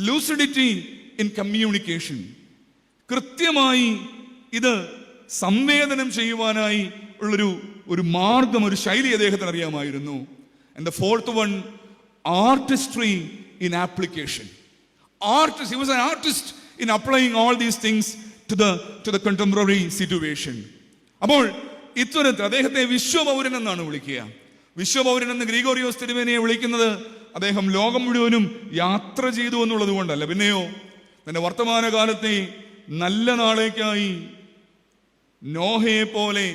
lucidity in communication. കൃത്യമായി ഇത് സംവേദനം ചെയ്യുവാനായി ഉള്ളൊരു മാർഗം, ഒരു ശൈലി അദ്ദേഹത്തിന് അറിയാമായിരുന്നു. And the 4th one, artistry in application. He was an artist in applying all these things to the contemporary situation. അപ്പോൾ ഇത്തരത്തിൽ അദ്ദേഹത്തെ വിശ്വപൗരൻ എന്നാണ് വിളിക്കുക. വിശ്വപൗരൻ എന്ന് ഗ്രിഗോറിയോസ് തിരുമേനിയെ വിളിക്കുന്നത് അദ്ദേഹം ലോകം മുഴുവനും യാത്ര ചെയ്തു എന്നുള്ളത് കൊണ്ടല്ല, പിന്നെയോ തന്റെ വർത്തമാനകാലത്തെ നല്ല നാളേക്കായി നോഹയെ പോലെ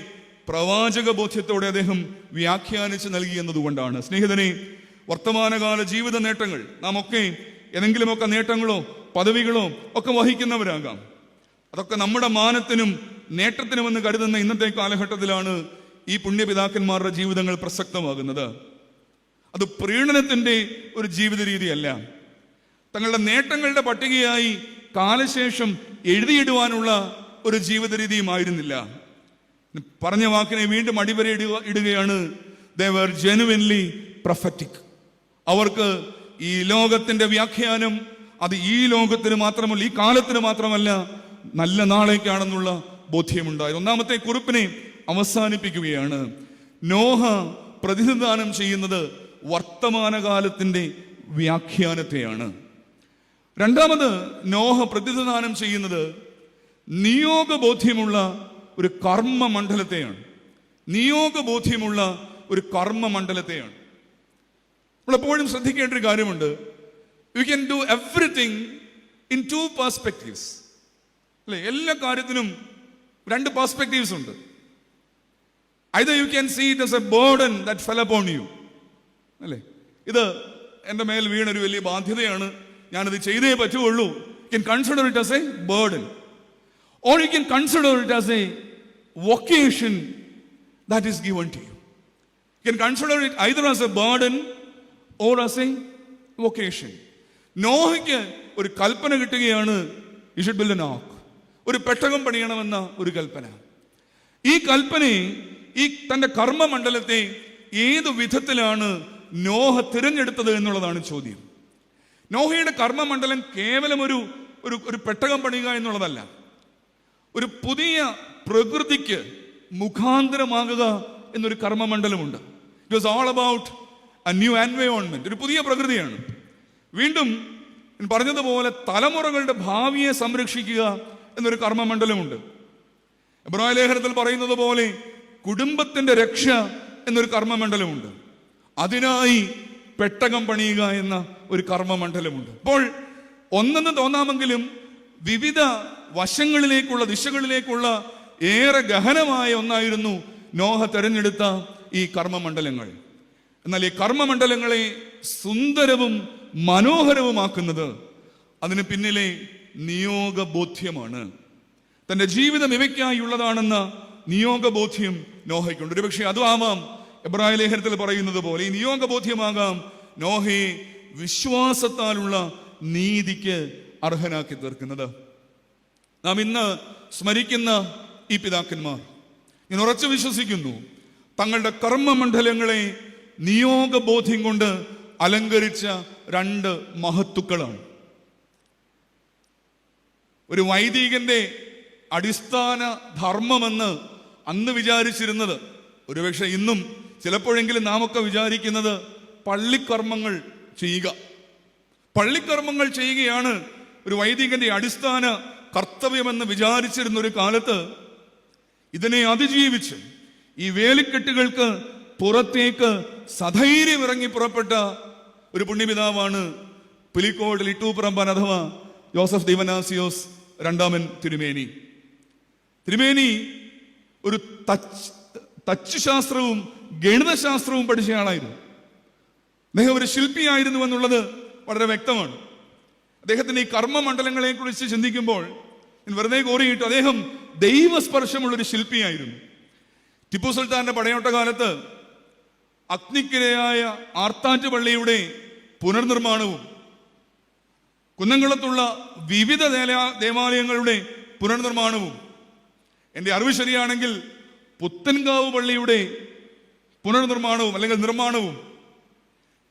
പ്രവാചക ബോധ്യത്തോടെ അദ്ദേഹം വ്യാഖ്യാനിച്ച് നൽകി എന്നതുകൊണ്ടാണ്. സ്നേഹിതനെ, വർത്തമാനകാല ജീവിത നേട്ടങ്ങൾ, നാം ഒക്കെ ഏതെങ്കിലുമൊക്കെ നേട്ടങ്ങളോ പദവികളോ ഒക്കെ വഹിക്കുന്നവരാകാം. അതൊക്കെ നമ്മുടെ മാനത്തിനും നേട്ടത്തിനുമെന്ന് കരുതുന്ന ഇന്നത്തെ കാലഘട്ടത്തിലാണ് ഈ പുണ്യപിതാക്കന്മാരുടെ ജീവിതങ്ങൾ പ്രസക്തമാകുന്നത്. അത് പ്രീണനത്തിന്റെ ഒരു ജീവിത രീതിയല്ല. തങ്ങളുടെ നേട്ടങ്ങളുടെ പട്ടികയായി കാലശേഷം എഴുതിയിടുവാനുള്ള ഒരു ജീവിത രീതിയുമായിരുന്നില്ല. പറഞ്ഞ വാക്കിനെ വീണ്ടും അടിവര ഇടുകയാണ്. They were genuinely prophetic. അവർക്ക് ഈ ലോകത്തിന്റെ വ്യാഖ്യാനം അത് ഈ ലോകത്തിന് മാത്രമല്ല, ഈ കാലത്തിന് മാത്രമല്ല, നല്ല നാളേക്കാണെന്നുള്ള ബോധ്യമുണ്ടായി. 1ാമത്തെ കുറിപ്പിനെ അവസാനിപ്പിക്കുകയാണ്. നോഹ പ്രതിനിധാനം ചെയ്യുന്നത് വർത്തമാനകാലത്തിന്റെ വ്യാഖ്യാനത്തെയാണ്. 2ാമത്, നോഹ പ്രതിനിധാനം ചെയ്യുന്നത് നിയോഗബോധ്യമുള്ള ഒരു കർമ്മമണ്ഡലത്തെയാണ്. നിയോഗബോധ്യമുള്ള ഒരു കർമ്മമണ്ഡലത്തെയാണ്. നമ്മളെപ്പോഴും ശ്രദ്ധിക്കേണ്ട ഒരു കാര്യമുണ്ട്. You can do everything in 2 perspectives. അല്ലെ, എല്ലാ കാര്യത്തിനും 2 പെർസ്പെക്റ്റീവ്സ് ഉണ്ട്. Either you can see it as a burden that fell upon you. അല്ലേ, ഇത് എൻ്റെ മേൽ വീണൊരു വലിയ ബാധ്യതയാണ്, ഞാനത് ചെയ്തേ പറ്റുള്ളൂ. You can consider it as a burden. Or you can consider it as a vocation that is given to you. You can consider it either as a burden or as a vocation. നോഹയ്ക്ക് ഒരു കൽപ്പന കിട്ടുകയാണ്, you should build an ark. ഒരു പെട്ടകം പണിയണമെന്ന ഒരു കൽപ്പന. ഈ കൽപ്പനയെ, ഈ തന്റെ കർമ്മമണ്ഡലത്തെ ഏത് വിധത്തിലാണ് നോഹ തിരഞ്ഞെടുത്തത് എന്നുള്ളതാണ് ചോദ്യം. നോഹയുടെ കർമ്മമണ്ഡലം കേവലം ഒരു പെട്ടകം പണിയുക എന്നുള്ളതല്ല. ഒരു പുതിയ പ്രകൃതിക്ക് മുഖാന്തരമാകുക എന്നൊരു കർമ്മമണ്ഡലമുണ്ട്. It was all about a new environment. ഒരു പുതിയ പ്രകൃതിയാണ്. വീണ്ടും പറഞ്ഞതുപോലെ തലമുറകളുടെ ഭാവിയെ സംരക്ഷിക്കുക എന്നൊരു കർമ്മമണ്ഡലമുണ്ട്. എബ്രായ ലേഖനത്തിൽ പറയുന്നത് പോലെ കുടുംബത്തിന്റെ രക്ഷ എന്നൊരു കർമ്മമണ്ഡലമുണ്ട്. അതിനായി പെട്ടകം പണിയുക എന്ന ഒരു കർമ്മമണ്ഡലമുണ്ട്. അപ്പോൾ ഒന്നെന്ന് തോന്നാമെങ്കിലും വിവിധ വശങ്ങളിലേക്കുള്ള, ദിശകളിലേക്കുള്ള ഏറെ ഗഹനമായ ഒന്നായിരുന്നു നോഹ തെരഞ്ഞെടുത്ത ഈ കർമ്മമണ്ഡലങ്ങൾ. എന്നാൽ ഈ കർമ്മമണ്ഡലങ്ങളെ സുന്ദരവും മനോഹരവുമാക്കുന്നത് അതിന് പിന്നിലെ നിയോഗബോധ്യമാണ്. തന്റെ ജീവിതം ഇവയ്ക്കായുള്ളതാണെന്ന നിയോഗബോധ്യം നോഹയ്ക്കുണ്ട്. ഒരുപക്ഷെ അതും ആവാം എബ്രായ ലേഖനത്തിൽ പറയുന്നത് പോലെ, ഈ നിയോഗബോധ്യമാകാം നോഹയെ വിശ്വാസത്താലുള്ള നീതിക്ക് അർഹനാക്കി തീർക്കുന്നത്. നാം ഇന്ന് സ്മരിക്കുന്ന ഈ പിതാക്കന്മാർ, ഞാൻ ഉറച്ചു വിശ്വസിക്കുന്നു, തങ്ങളുടെ കർമ്മമണ്ഡലങ്ങളെ നിയോഗബോധ്യം കൊണ്ട് അലങ്കരിച്ച 2 മഹത്തുക്കളാണ്. ഒരു വൈദികന്റെ അടിസ്ഥാന ധർമ്മമെന്ന് അന്ന് വിചാരിച്ചിരുന്നത്. ഒരുപക്ഷെ ഇന്നും ചിലപ്പോഴെങ്കിലും നാം ഒക്കെ വിചാരിക്കുന്നത് പള്ളിക്കർമ്മങ്ങൾ ചെയ്യുക, പള്ളിക്കർമ്മങ്ങൾ ചെയ്യുകയാണ് ഒരു വൈദികന്റെ അടിസ്ഥാന കർത്തവ്യമെന്ന് വിചാരിച്ചിരുന്ന ഒരു കാലത്ത് ഇതിനെ അതിജീവിച്ച് ഈ വേലിക്കെട്ടുകൾക്ക് പുറത്തേക്ക് സധൈര്യം ഇറങ്ങി പുറപ്പെട്ട ഒരു പുണ്യപിതാവാണ് പുലിക്കോട് ഇട്ടൂപ്പറമ്പാൻ അഥവാ ജോസഫ് ദീവനാസിയോസ് രണ്ടാമൻ തിരുമേനി. തിരുമേനി ഒരു തച്ച് ശാസ്ത്രവും ഗണിതശാസ്ത്രവും പഠിച്ച ആളായിരുന്നു. അദ്ദേഹം ഒരു ശില്പിയായിരുന്നു എന്നുള്ളത് വളരെ വ്യക്തമാണ്. അദ്ദേഹത്തിന്റെ ഈ കർമ്മമണ്ഡലങ്ങളെ കുറിച്ച് ചിന്തിക്കുമ്പോൾ വെറുതെ കോറിയിട്ടു അദ്ദേഹം ദൈവസ്പർശമുള്ളൊരു ശില്പിയായിരുന്നു. ടിപ്പു സുൽത്താന്റെ പടയോട്ട കാലത്ത് അഗ്നിക്കിരയായ ആർത്താറ്റ് പള്ളിയുടെ പുനർനിർമ്മാണവും കുന്നംകുളത്തുള്ള വിവിധ ദേവാലയങ്ങളുടെ പുനർനിർമ്മാണവും, എൻ്റെ അറിവ് ശരിയാണെങ്കിൽ പുത്തൻകാവ് പള്ളിയുടെ പുനർനിർമ്മാണവും അല്ലെങ്കിൽ നിർമ്മാണവും,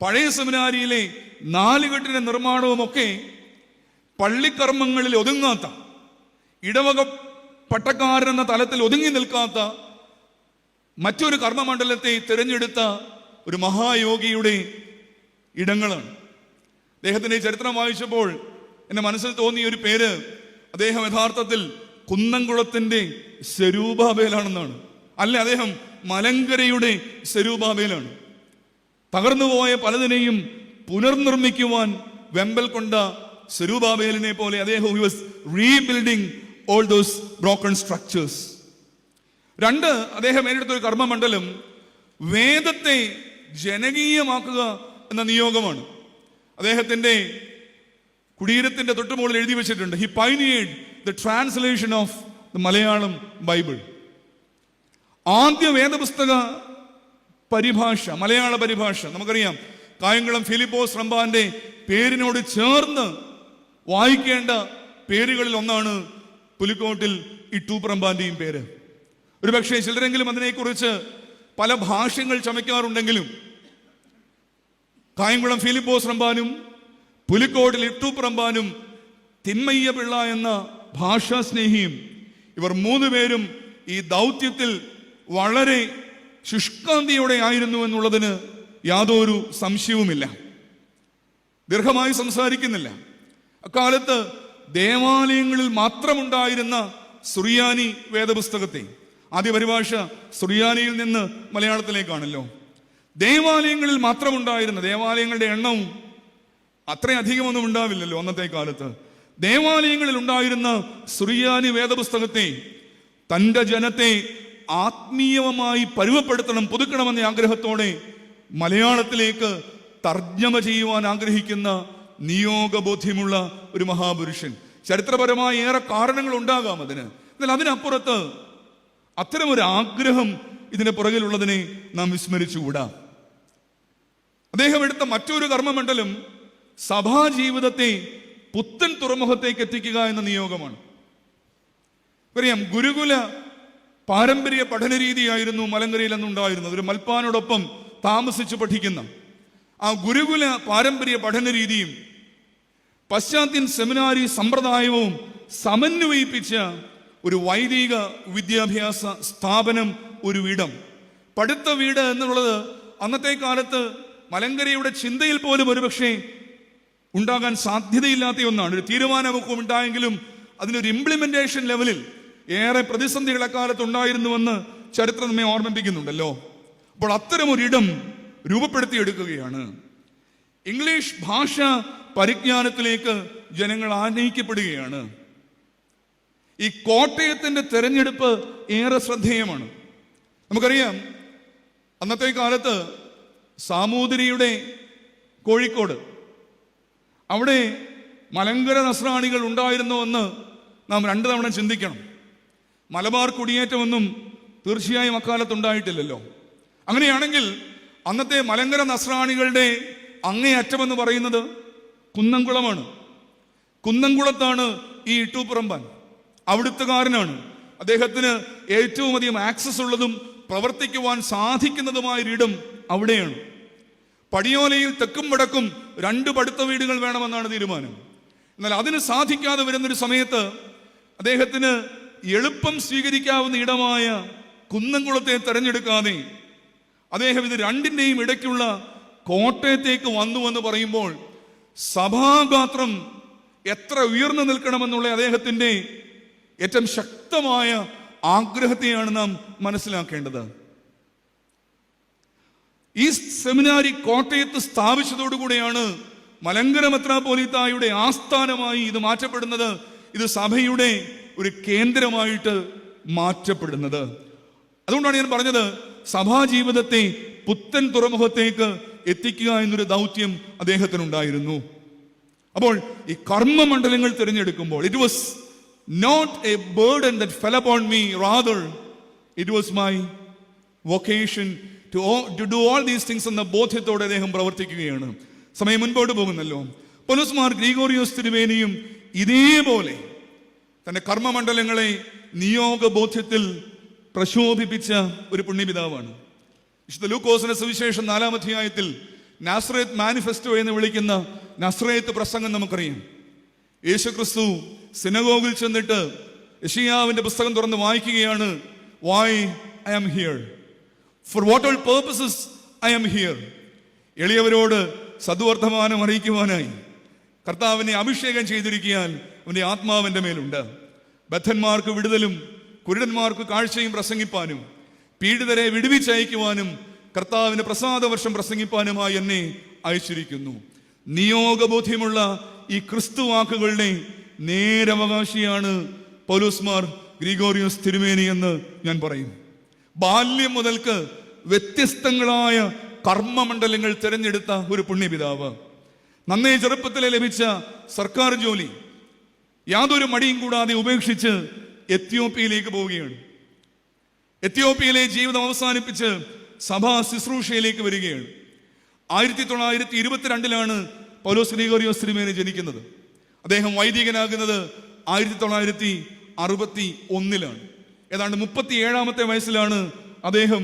പഴയ സെമിനാരിയിലെ 4 കെട്ടിന്റെ നിർമ്മാണവും ഒക്കെ പള്ളിക്കർമ്മങ്ങളിൽ ഒതുങ്ങാത്ത, ഇടവക പട്ടക്കാരൻ തലത്തിൽ ഒതുങ്ങി നിൽക്കാത്ത മറ്റൊരു കർമ്മമണ്ഡലത്തെ തിരഞ്ഞെടുത്ത ഒരു മഹായോഗിയുടെ ഇടങ്ങളാണ്. അദ്ദേഹത്തിന്റെ ചരിത്രം വായിച്ചപ്പോൾ എന്റെ മനസ്സിൽ തോന്നിയ ഒരു പേര്, അദ്ദേഹം യഥാർത്ഥത്തിൽ കുന്നംകുളത്തിന്റെ സ്വരൂപാബേലാണെന്നാണ്. അല്ല, അദ്ദേഹം മലങ്കരയുടെ സ്വരൂപാബേലാണ്. തകർന്നുപോയ പലതിനെയും പുനർനിർമ്മിക്കുവാൻ വെമ്പൽ കൊണ്ട സ്വരൂപാബേലിനെ പോലെ അദ്ദേഹം he was rebuilding all those broken structures. 2, അദ്ദേഹം ഏറ്റെടുത്ത ഒരു കർമ്മമണ്ഡലം വേദത്തെ ജനകീയമാക്കുക എന്ന നിയോഗമാണ്. അദ്ദേഹത്തിന്റെ കുടീരത്തിന്റെ തൊട്ടുമുകളിൽ എഴുതി വെച്ചിട്ടുണ്ട്, he pioneered the translation of the Malayalam Bible. ആദ്യ വേദപുസ്തക പരിഭാഷ, മലയാള പരിഭാഷ നമുക്കറിയാം. കായംകുളം ഫിലിപ്പോസ് റമ്പാന്റെ പേരിനോട് ചേർന്ന് വായിക്കേണ്ട പേരുകളിൽ ഒന്നാണ് പുലിക്കോട്ടിൽ ഇട്ടൂപ്പറമ്പാന്റെയും പേര്. ഒരുപക്ഷെ ചിലരെങ്കിലും അതിനെക്കുറിച്ച് പല ഭാഷ്യങ്ങൾ ചമയ്ക്കാറുണ്ടെങ്കിലും കായംകുളം ഫിലിപ്പോസ് റമ്പാനും പുലിക്കോട്ടിൽ ഇട്ടൂപ്പറമ്പാനും തിന്മയ്യ പിള്ള എന്ന ഭാഷാസ്നേഹിയും, ഇവർ 3 പേരും ഈ ദൗത്യത്തിൽ വളരെ ശുഷ്കാന്തിയോടെ ആയിരുന്നു എന്നുള്ളതിന് യാതൊരു സംശയവുമില്ല. ദീർഘമായി സംസാരിക്കുന്നില്ല. അക്കാലത്ത് ദേവാലയങ്ങളിൽ മാത്രമുണ്ടായിരുന്ന സുറിയാനി വേദപുസ്തകത്തെ, ആദ്യ പരിഭാഷ സുറിയാനിയിൽ നിന്ന് മലയാളത്തിലേക്കാണല്ലോ. ദേവാലയങ്ങളിൽ മാത്രമുണ്ടായിരുന്ന, ദേവാലയങ്ങളുടെ എണ്ണവും അത്രയധികമൊന്നും ഉണ്ടാവില്ലല്ലോ അന്നത്തെ കാലത്ത്. ദേവാലയങ്ങളിൽ ഉണ്ടായിരുന്ന സുറിയാനി വേദപുസ്തകത്തെ തൻ്റെ ജനത്തെ ആത്മീയമായി പരുവപ്പെടുത്തണം, പുതുക്കണമെന്ന ആഗ്രഹത്തോടെ മലയാളത്തിലേക്ക് തർജ്ജമ ചെയ്യുവാൻ ആഗ്രഹിക്കുന്ന നിയോഗബോധ്യമുള്ള ഒരു മഹാപുരുഷൻ. ചരിത്രപരമായ ഏറെ കാരണങ്ങൾ ഉണ്ടാകാം അതിന്. എന്നാൽ അതിനപ്പുറത്ത് അത്തരമൊരു ആഗ്രഹം ഇതിന് പുറകിലുള്ളതിനെ നാം വിസ്മരിച്ചുകൂടാ. അദ്ദേഹം എടുത്ത മറ്റൊരു കർമ്മമണ്ഡലം സഭാജീവിതത്തെ പുത്തൻ തുറമുഖത്തേക്ക് എത്തിക്കുക എന്ന നിയോഗമാണ്. അറിയാം, ഗുരുകുല പാരമ്പര്യ പഠന രീതിയായിരുന്നു മലങ്കരയിൽ അന്നുണ്ടായിരുന്നത്. ഒരു മൽപ്പാനോടൊപ്പം താമസിച്ച് പഠിക്കുന്ന ആ ഗുരുകുല പാരമ്പര്യ പഠന രീതിയും പശ്ചാത്യൻ സെമിനാരി സമ്പ്രദായവും സമന്വയിപ്പിച്ച ഒരു വൈദിക വിദ്യാഭ്യാസ സ്ഥാപനം, ഒരു ഇടം, പഠിത്ത വീട് എന്നുള്ളത് അന്നത്തെ കാലത്ത് മലങ്കരയുടെ ചിന്തയിൽ പോലും ഒരുപക്ഷെ ഉണ്ടാകാൻ സാധ്യതയില്ലാത്ത ഒന്നാണ്. ഒരു തീരുമാനമൊക്കെ ഉണ്ടായെങ്കിലും അതിനൊരു ഇംപ്ലിമെന്റേഷൻ ലെവലിൽ ഏറെ പ്രതിസന്ധികൾ അക്കാലത്ത് ഉണ്ടായിരുന്നുവെന്ന് ചരിത്രം നമ്മെ ഓർമ്മിപ്പിക്കുന്നുണ്ടല്ലോ. അപ്പോൾ അത്തരമൊരിടം രൂപപ്പെടുത്തിയെടുക്കുകയാണ്. ഇംഗ്ലീഷ് ഭാഷ പരിജ്ഞാനത്തിലേക്ക് ജനങ്ങൾ ആനയിക്കപ്പെടുകയാണ്. ഈ കോട്ടയത്തിന്റെ തെരഞ്ഞെടുപ്പ് ഏറെ ശ്രദ്ധേയമാണ്. നമുക്കറിയാം, അന്നത്തെ കാലത്ത് സാമൂതിരിയുടെ കോഴിക്കോട്, അവിടെ മലങ്കര നസ്രാണികൾ ഉണ്ടായിരുന്നുവെന്ന് നാം 2 തവണ ചിന്തിക്കണം. മലബാർ കുടിയേറ്റമൊന്നും തീർച്ചയായും അക്കാലത്ത് ഉണ്ടായിട്ടില്ലല്ലോ. അങ്ങനെയാണെങ്കിൽ അന്നത്തെ മലങ്കര നസ്രാണികളുടെ അങ്ങേയറ്റമെന്ന് പറയുന്നത് കുന്നംകുളമാണ്. കുന്നംകുളത്താണ് ഈ ഇട്ടൂപ്പറമ്പാൻ, അവിടുത്തുകാരനാണ്. അദ്ദേഹത്തിന് ഏറ്റവും അധികം ആക്സസ് ഉള്ളതും പ്രവർത്തിക്കുവാൻ സാധിക്കുന്നതുമായൊരിടം അവിടെയാണ്. പടിയോലയിൽ തെക്കും വടക്കും 2 പടുത്ത വീടുകൾ വേണമെന്നാണ് തീരുമാനം. എന്നാൽ അതിന് സാധിക്കാതെ വരുന്നൊരു സമയത്ത് അദ്ദേഹത്തിന് എളുപ്പം സ്വീകരിക്കാവുന്ന ഇടമായ കുന്നംകുളത്തെ തെരഞ്ഞെടുക്കാതെ അദ്ദേഹം ഇത് രണ്ടിൻ്റെയും ഇടയ്ക്കുള്ള കോട്ടയത്തേക്ക് വന്നുവെന്ന് പറയുമ്പോൾ സഭാഗാത്രം എത്ര ഉയർന്നു നിൽക്കണമെന്നുള്ള അദ്ദേഹത്തിൻ്റെ ഏറ്റവും ശക്തമായ ആഗ്രഹത്തെയാണ് നാം മനസ്സിലാക്കേണ്ടത്. ഈ സെമിനാരി കോട്ടയത്ത് സ്ഥാപിച്ചതോടുകൂടെയാണ് മലങ്കര മെത്രാപ്പോലീത്തായുടെ ആസ്ഥാനമായി ഇത് മാറ്റപ്പെടുന്നത്. ഇത് സഭയുടെ ഒരു കേന്ദ്രമായിട്ട് മാറ്റപ്പെടുന്നത്. അതുകൊണ്ടാണ് ഞാൻ പറഞ്ഞത്, സഭാജീവിതത്തെ പുത്തൻ തുറമുഖത്തേക്ക് എത്തിക്കുക എന്നൊരു ദൗത്യം അദ്ദേഹത്തിനുണ്ടായിരുന്നു. അപ്പോൾ ഈ കർമ്മമണ്ഡലങ്ങൾ തിരഞ്ഞെടുക്കുമ്പോൾ it was not a burden that fell upon me, rather it was my vocation to do all these things എന്ന ബോധ്യത്തോടെ അദ്ദേഹം പ്രവർത്തിക്കുകയാണ്. സമയം മുൻപോട്ട് പോകുന്നല്ലോ. പൗലോസ് മാർ ഗ്രിഗോറിയോസ് തിരുമേനിയും ഇതേപോലെ തന്റെ കർമ്മമണ്ഡലങ്ങളെ നിയോഗബോധ്യത്തിൽ പ്രശോഭിപ്പിച്ച ഒരു പുണ്യപിതാവാണ്. വിശുദ്ധ ലൂക്കോസിന്റെ സുവിശേഷം 4-ാം അധ്യായത്തിൽ നാസറേത്ത് മാനിഫെസ്റ്റോ എന്ന് വിളിക്കുന്ന നസ്രേത്ത് പ്രസംഗം നമുക്കറിയാം. യേശുക്രിസ്തു സിനഗോഗിൽ ചെന്നിട്ട് യെശയ്യാവിന്റെ പുസ്തകം തുറന്ന് വായിക്കുകയാണ്. Why I am here, for what all purposes I am here. എളിയവരോട് സദ്വർത്തമാനം അറിയിക്കുവാനായി കർത്താവിനെ അഭിഷേകം ചെയ്തിരിക്കാൻ അവന്റെ ആത്മാവിന്റെ മേലുണ്ട്. ബദ്ധന്മാർക്ക് വിടുതലും കുരുടന്മാർക്ക് കാഴ്ചയും പ്രസംഗിപ്പാനും പീഡിതരെ വിടുവിച്ചയക്കുവാനും കർത്താവിന്റെ പ്രസാദവർഷം പ്രസംഗിപ്പാനുമായി എന്നെ അയച്ചിരിക്കുന്നു. നിയോഗബോധ്യമുള്ള ഈ ക്രിസ്തു വാക്കുകളുടെ നേരവകാശിയാണ് പൗലോസ് മാർ ഗ്രിഗോറിയോസ് തിരുമേനി എന്ന് ഞാൻ പറയും. ബാല്യം മുതൽക്ക് വ്യത്യസ്തങ്ങളായ കർമ്മമണ്ഡലങ്ങൾ തിരഞ്ഞെടുത്ത ഒരു പുണ്യപിതാവ്. നന്നേ ചെറുപ്പത്തിലെ ലഭിച്ച സർക്കാർ ജോലി യാതൊരു മടിയും കൂടാതെ ഉപേക്ഷിച്ച് എത്യോപ്യയിലേക്ക് പോവുകയാണ്. എത്യോപ്യയിലെ ജീവിതം അവസാനിപ്പിച്ച് സഭാ ശുശ്രൂഷയിലേക്ക് വരികയാണ്. 1922 പൗലോസ് ഗ്രിഗോറിയോസ് തിരുമേനി ജനിക്കുന്നത്. അദ്ദേഹം വൈദികനാകുന്നത് 1961. ഏതാണ്ട് 37-ാമത്തെ വയസ്സിലാണ് അദ്ദേഹം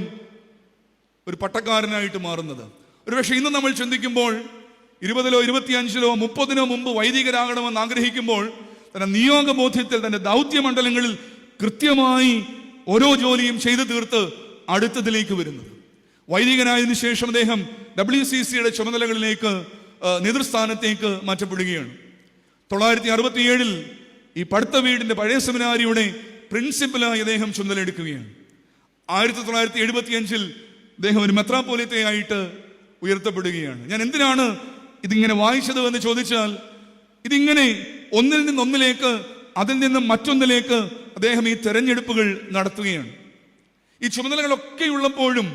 ഒരു പട്ടക്കാരനായിട്ട് മാറുന്നത്. ഒരുപക്ഷെ ഇന്ന് നമ്മൾ ചിന്തിക്കുമ്പോൾ 20-ലോ 25-ലോ 30-നോ മുമ്പ് വൈദികരാകണമെന്ന് ആഗ്രഹിക്കുമ്പോൾ തന്റെ നിയോഗബോധ്യത്തിൽ തന്റെ ദൗത്യമണ്ഡലങ്ങളിൽ കൃത്യമായി ഓരോ ജോലിയും ചെയ്തു തീർത്ത് അടുത്തതിലേക്ക് വരുന്നത്. വൈദികനായതിനു ശേഷം അദ്ദേഹം WCCയുടെ ചുമതലകളിലേക്ക് നേതൃസ്ഥാനത്തേക്ക് മാറ്റപ്പെടുകയാണ്. 1967 ഈ പടുത്ത വീടിന്റെ പഴയ സെമിനാരിയുടെ പ്രിൻസിപ്പലായി അദ്ദേഹം ചുമതലയെടുക്കുകയാണ്. 1975 അദ്ദേഹം ഒരു മെത്രാപ്പോലീത്തയായിട്ട് ഉയർത്തപ്പെടുകയാണ്. ഞാൻ എന്തിനാണ് ഇതിങ്ങനെ വായിച്ചത് എന്ന് ചോദിച്ചാൽ, ഇതിങ്ങനെ ഒന്നിൽ നിന്നൊന്നിലേക്ക് അതിൽ നിന്നും മറ്റൊന്നിലേക്ക് അദ്ദേഹം ഈ തെരഞ്ഞെടുപ്പുകൾ നടത്തുകയാണ്. ഈ ചുമതലകളൊക്കെ ഉള്ളപ്പോഴും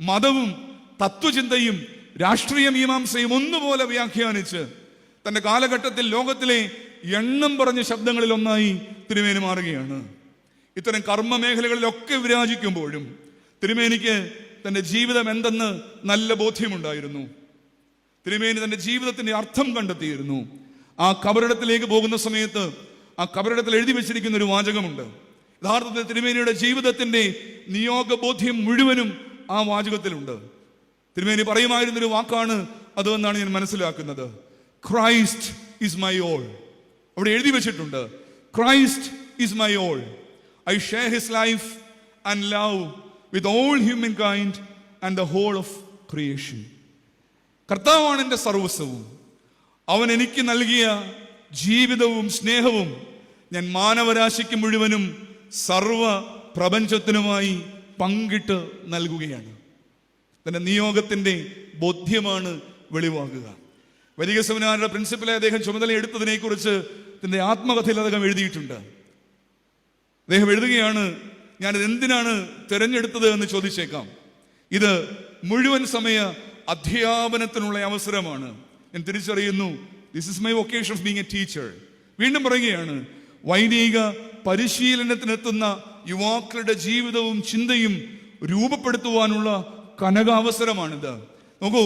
മതവും തത്വചിന്തയും രാഷ്ട്രീയ മീമാംസയും ഒന്നുപോലെ വ്യാഖ്യാനിച്ച് തന്റെ കാലഘട്ടത്തിൽ ലോകത്തിലെ എണ്ണം പറഞ്ഞ ശബ്ദങ്ങളിൽ ഒന്നായി തിരുമേനി മാറുകയാണ്. ഇത്തരം കർമ്മ മേഖലകളിലൊക്കെ വിരാജിക്കുമ്പോഴും തിരുമേനിക്ക് തന്റെ ജീവിതം എന്തെന്ന് നല്ല ബോധ്യമുണ്ടായിരുന്നു. തിരുമേനി തന്റെ ജീവിതത്തിന്റെ അർത്ഥം കണ്ടെത്തിയിരുന്നു. ആ കബറിടത്തിലേക്ക് പോകുന്ന സമയത്ത് ആ കബറിടത്തിൽ എഴുതി വെച്ചിരിക്കുന്ന ഒരു വാചകമുണ്ട്. യഥാർത്ഥത്തിൽ തിരുമേനിയുടെ ജീവിതത്തിന്റെ നിയോഗബോധ്യം മുഴുവനും ആ വാചകത്തിലുണ്ട്. തിരുമേനി പറയുമായിരുന്നൊരു വാക്കാണ് അതെന്നാണ് ഞാൻ മനസ്സിലാക്കുന്നത്. Christ is my all. അവിടെ എഴുതി വെച്ചിട്ടുണ്ട്, Christ is my all. I share his life and love with all humankind and the whole of creation. കർത്താവാണ് എൻ്റെ സർവസ്വവും. അവൻ എനിക്ക് നൽകിയ ജീവിതവും സ്നേഹവും ഞാൻ മാനവരാശിക്ക് മുഴുവനും സർവ പ്രപഞ്ചത്തിനുമായി പങ്കിട്ട് നൽകുകയാണ്. തന്റെ നിയോഗത്തിന്റെ ബോധ്യമാണ് വെളിവാകുക. വൈദിക സെമിനാരിയുടെ പ്രിൻസിപ്പലെ അദ്ദേഹം ചുമതല എടുത്തതിനെ കുറിച്ച് തന്റെ ആത്മകഥയിൽ അദ്ദേഹം എഴുതിയിട്ടുണ്ട്. അദ്ദേഹം എഴുതുകയാണ്, ഞാനിത് എന്തിനാണ് തിരഞ്ഞെടുത്തത് എന്ന് ചോദിച്ചേക്കാം. ഇത് മുഴുവൻ സമയ അധ്യാപനത്തിനുള്ള അവസരമാണ്. ഞാൻ തിരിച്ചറിയുന്നു, this is my vocation of being A teacher. വീണ്ടും പറയുകയാണ്, വൈദിക പരിശീലനത്തിനെത്തുന്ന യുവാക്കളുടെ ജീവിതവും ചിന്തയും രൂപപ്പെടുത്തുവാനുള്ള കനകാവസരമാണിത്. നോക്കൂ,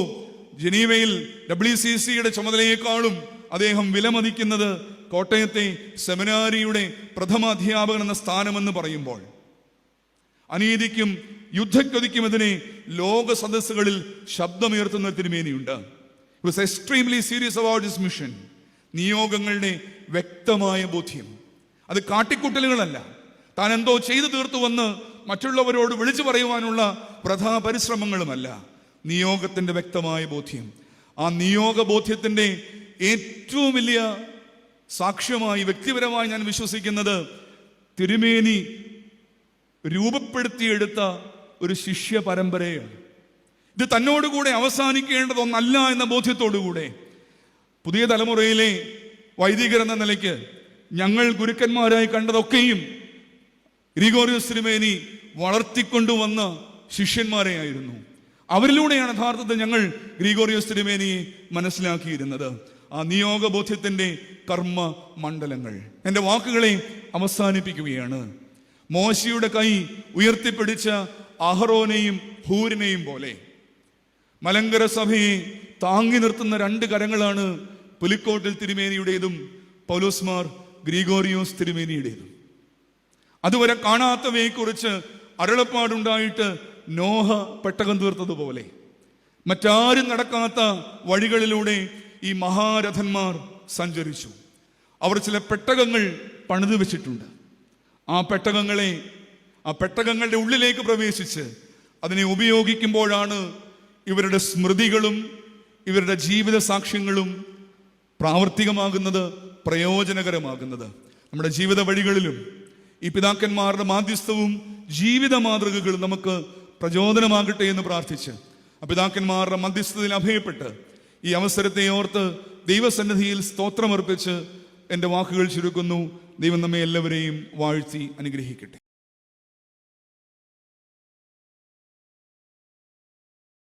ജനീവയിൽ WCCയുടെ ചുമതലയേക്കാളും അദ്ദേഹം വിലമതിക്കുന്നത് കോട്ടയത്തെ സെമിനാരിയുടെ പ്രഥമ അധ്യാപകൻ എന്ന സ്ഥാനമെന്ന് പറയുമ്പോൾ, അനീതിക്കും യുദ്ധക്കൊതിക്കുമെതിരെ ലോക സദസ്സുകളിൽ ശബ്ദമുയർത്തുന്ന തിരുമേനിയുണ്ട്. He was extremely serious about his mission. നിയോഗങ്ങളുടെ വ്യക്തമായ ബോധ്യം. അത് കാട്ടിക്കുട്ടലുകളല്ല. താൻ എന്തോ ചെയ്തു തീർത്തുവെന്ന് മറ്റുള്ളവരോട് വിളിച്ചു പറയുവാനുള്ള പ്രധാന പരിശ്രമങ്ങളുമല്ല. നിയോഗത്തിൻ്റെ വ്യക്തമായ ബോധ്യം. ആ നിയോഗ ബോധ്യത്തിൻ്റെ ഏറ്റവും വലിയ സാക്ഷ്യമായി വ്യക്തിപരമായി ഞാൻ വിശ്വസിക്കുന്നത് തിരുമേനി രൂപപ്പെടുത്തിയെടുത്ത ഒരു ശിഷ്യ പരമ്പരയാണ്. ഇത് തന്നോടുകൂടെ അവസാനിക്കേണ്ടതൊന്നല്ല എന്ന ബോധ്യത്തോടുകൂടെ പുതിയ തലമുറയിലെ വൈദികർ എന്ന നിലയ്ക്ക് ഞങ്ങൾ ഗുരുക്കന്മാരായി കണ്ടതൊക്കെയും ഗ്രിഗോറിയോസ് തിരുമേനി വളർത്തിക്കൊണ്ടുവന്ന ശിഷ്യന്മാരെയായിരുന്നു. അവരിലൂടെയാണ് യഥാർത്ഥത്തിൽ ഞങ്ങൾ ഗ്രിഗോറിയോസ് തിരുമേനിയെ മനസ്സിലാക്കിയിരുന്നത്. ആ നിയോഗബോധ്യത്തിൻ്റെ കർമ്മ മണ്ഡലങ്ങൾ. എൻ്റെ വാക്കുകളെ അവസാനിപ്പിക്കുകയാണ്. മോശയുടെ കൈ ഉയർത്തിപ്പിടിച്ച അഹറോനെയും ഹൂരിനെയും പോലെ മലങ്കര സഭയെ താങ്ങി നിർത്തുന്ന രണ്ട് കരങ്ങളാണ് പുലിക്കോട്ടിൽ തിരുമേനിയുടേതും പൗലോസ് മാർ ഗ്രിഗോറിയോസ് തിരുമേനിയുടേതും. അതുവരെ കാണാത്തവയെക്കുറിച്ച് അരുളപ്പാടുണ്ടായിട്ട് നോഹ പെട്ടകം തീർത്തതുപോലെ മറ്റാരും നടക്കാത്ത വഴികളിലൂടെ ഈ മഹാരഥന്മാർ സഞ്ചരിച്ചു. അവർ ചില പെട്ടകങ്ങൾ പണിതു വെച്ചിട്ടുണ്ട്. ആ പെട്ടകങ്ങളുടെ ഉള്ളിലേക്ക് പ്രവേശിച്ച് അതിനെ ഉപയോഗിക്കുമ്പോഴാണ് ഇവരുടെ സ്മൃതികളും ഇവരുടെ ജീവിത സാക്ഷ്യങ്ങളും പ്രാവർത്തികമാകുന്നത്, പ്രയോജനകരമാകുന്നത്. നമ്മുടെ ജീവിത വഴികളിലും ഈ പിതാക്കന്മാരുടെ മാധ്യസ്ഥവും ജീവിത മാതൃകകളും നമുക്ക് പ്രചോദനമാകട്ടെ എന്ന് പ്രാർത്ഥിച്ച് ആ പിതാക്കന്മാരുടെ മധ്യസ്ഥതയിൽ അഭയപ്പെട്ട് ഈ അവസരത്തെ ഓർത്ത് ദൈവസന്നിധിയിൽ സ്തോത്രമർപ്പിച്ച് എൻ്റെ വാക്കുകൾ ചുരുക്കുന്നു. ദൈവം നമ്മെ എല്ലാവരെയും വാഴ്ത്തി അനുഗ്രഹിക്കട്ടെ.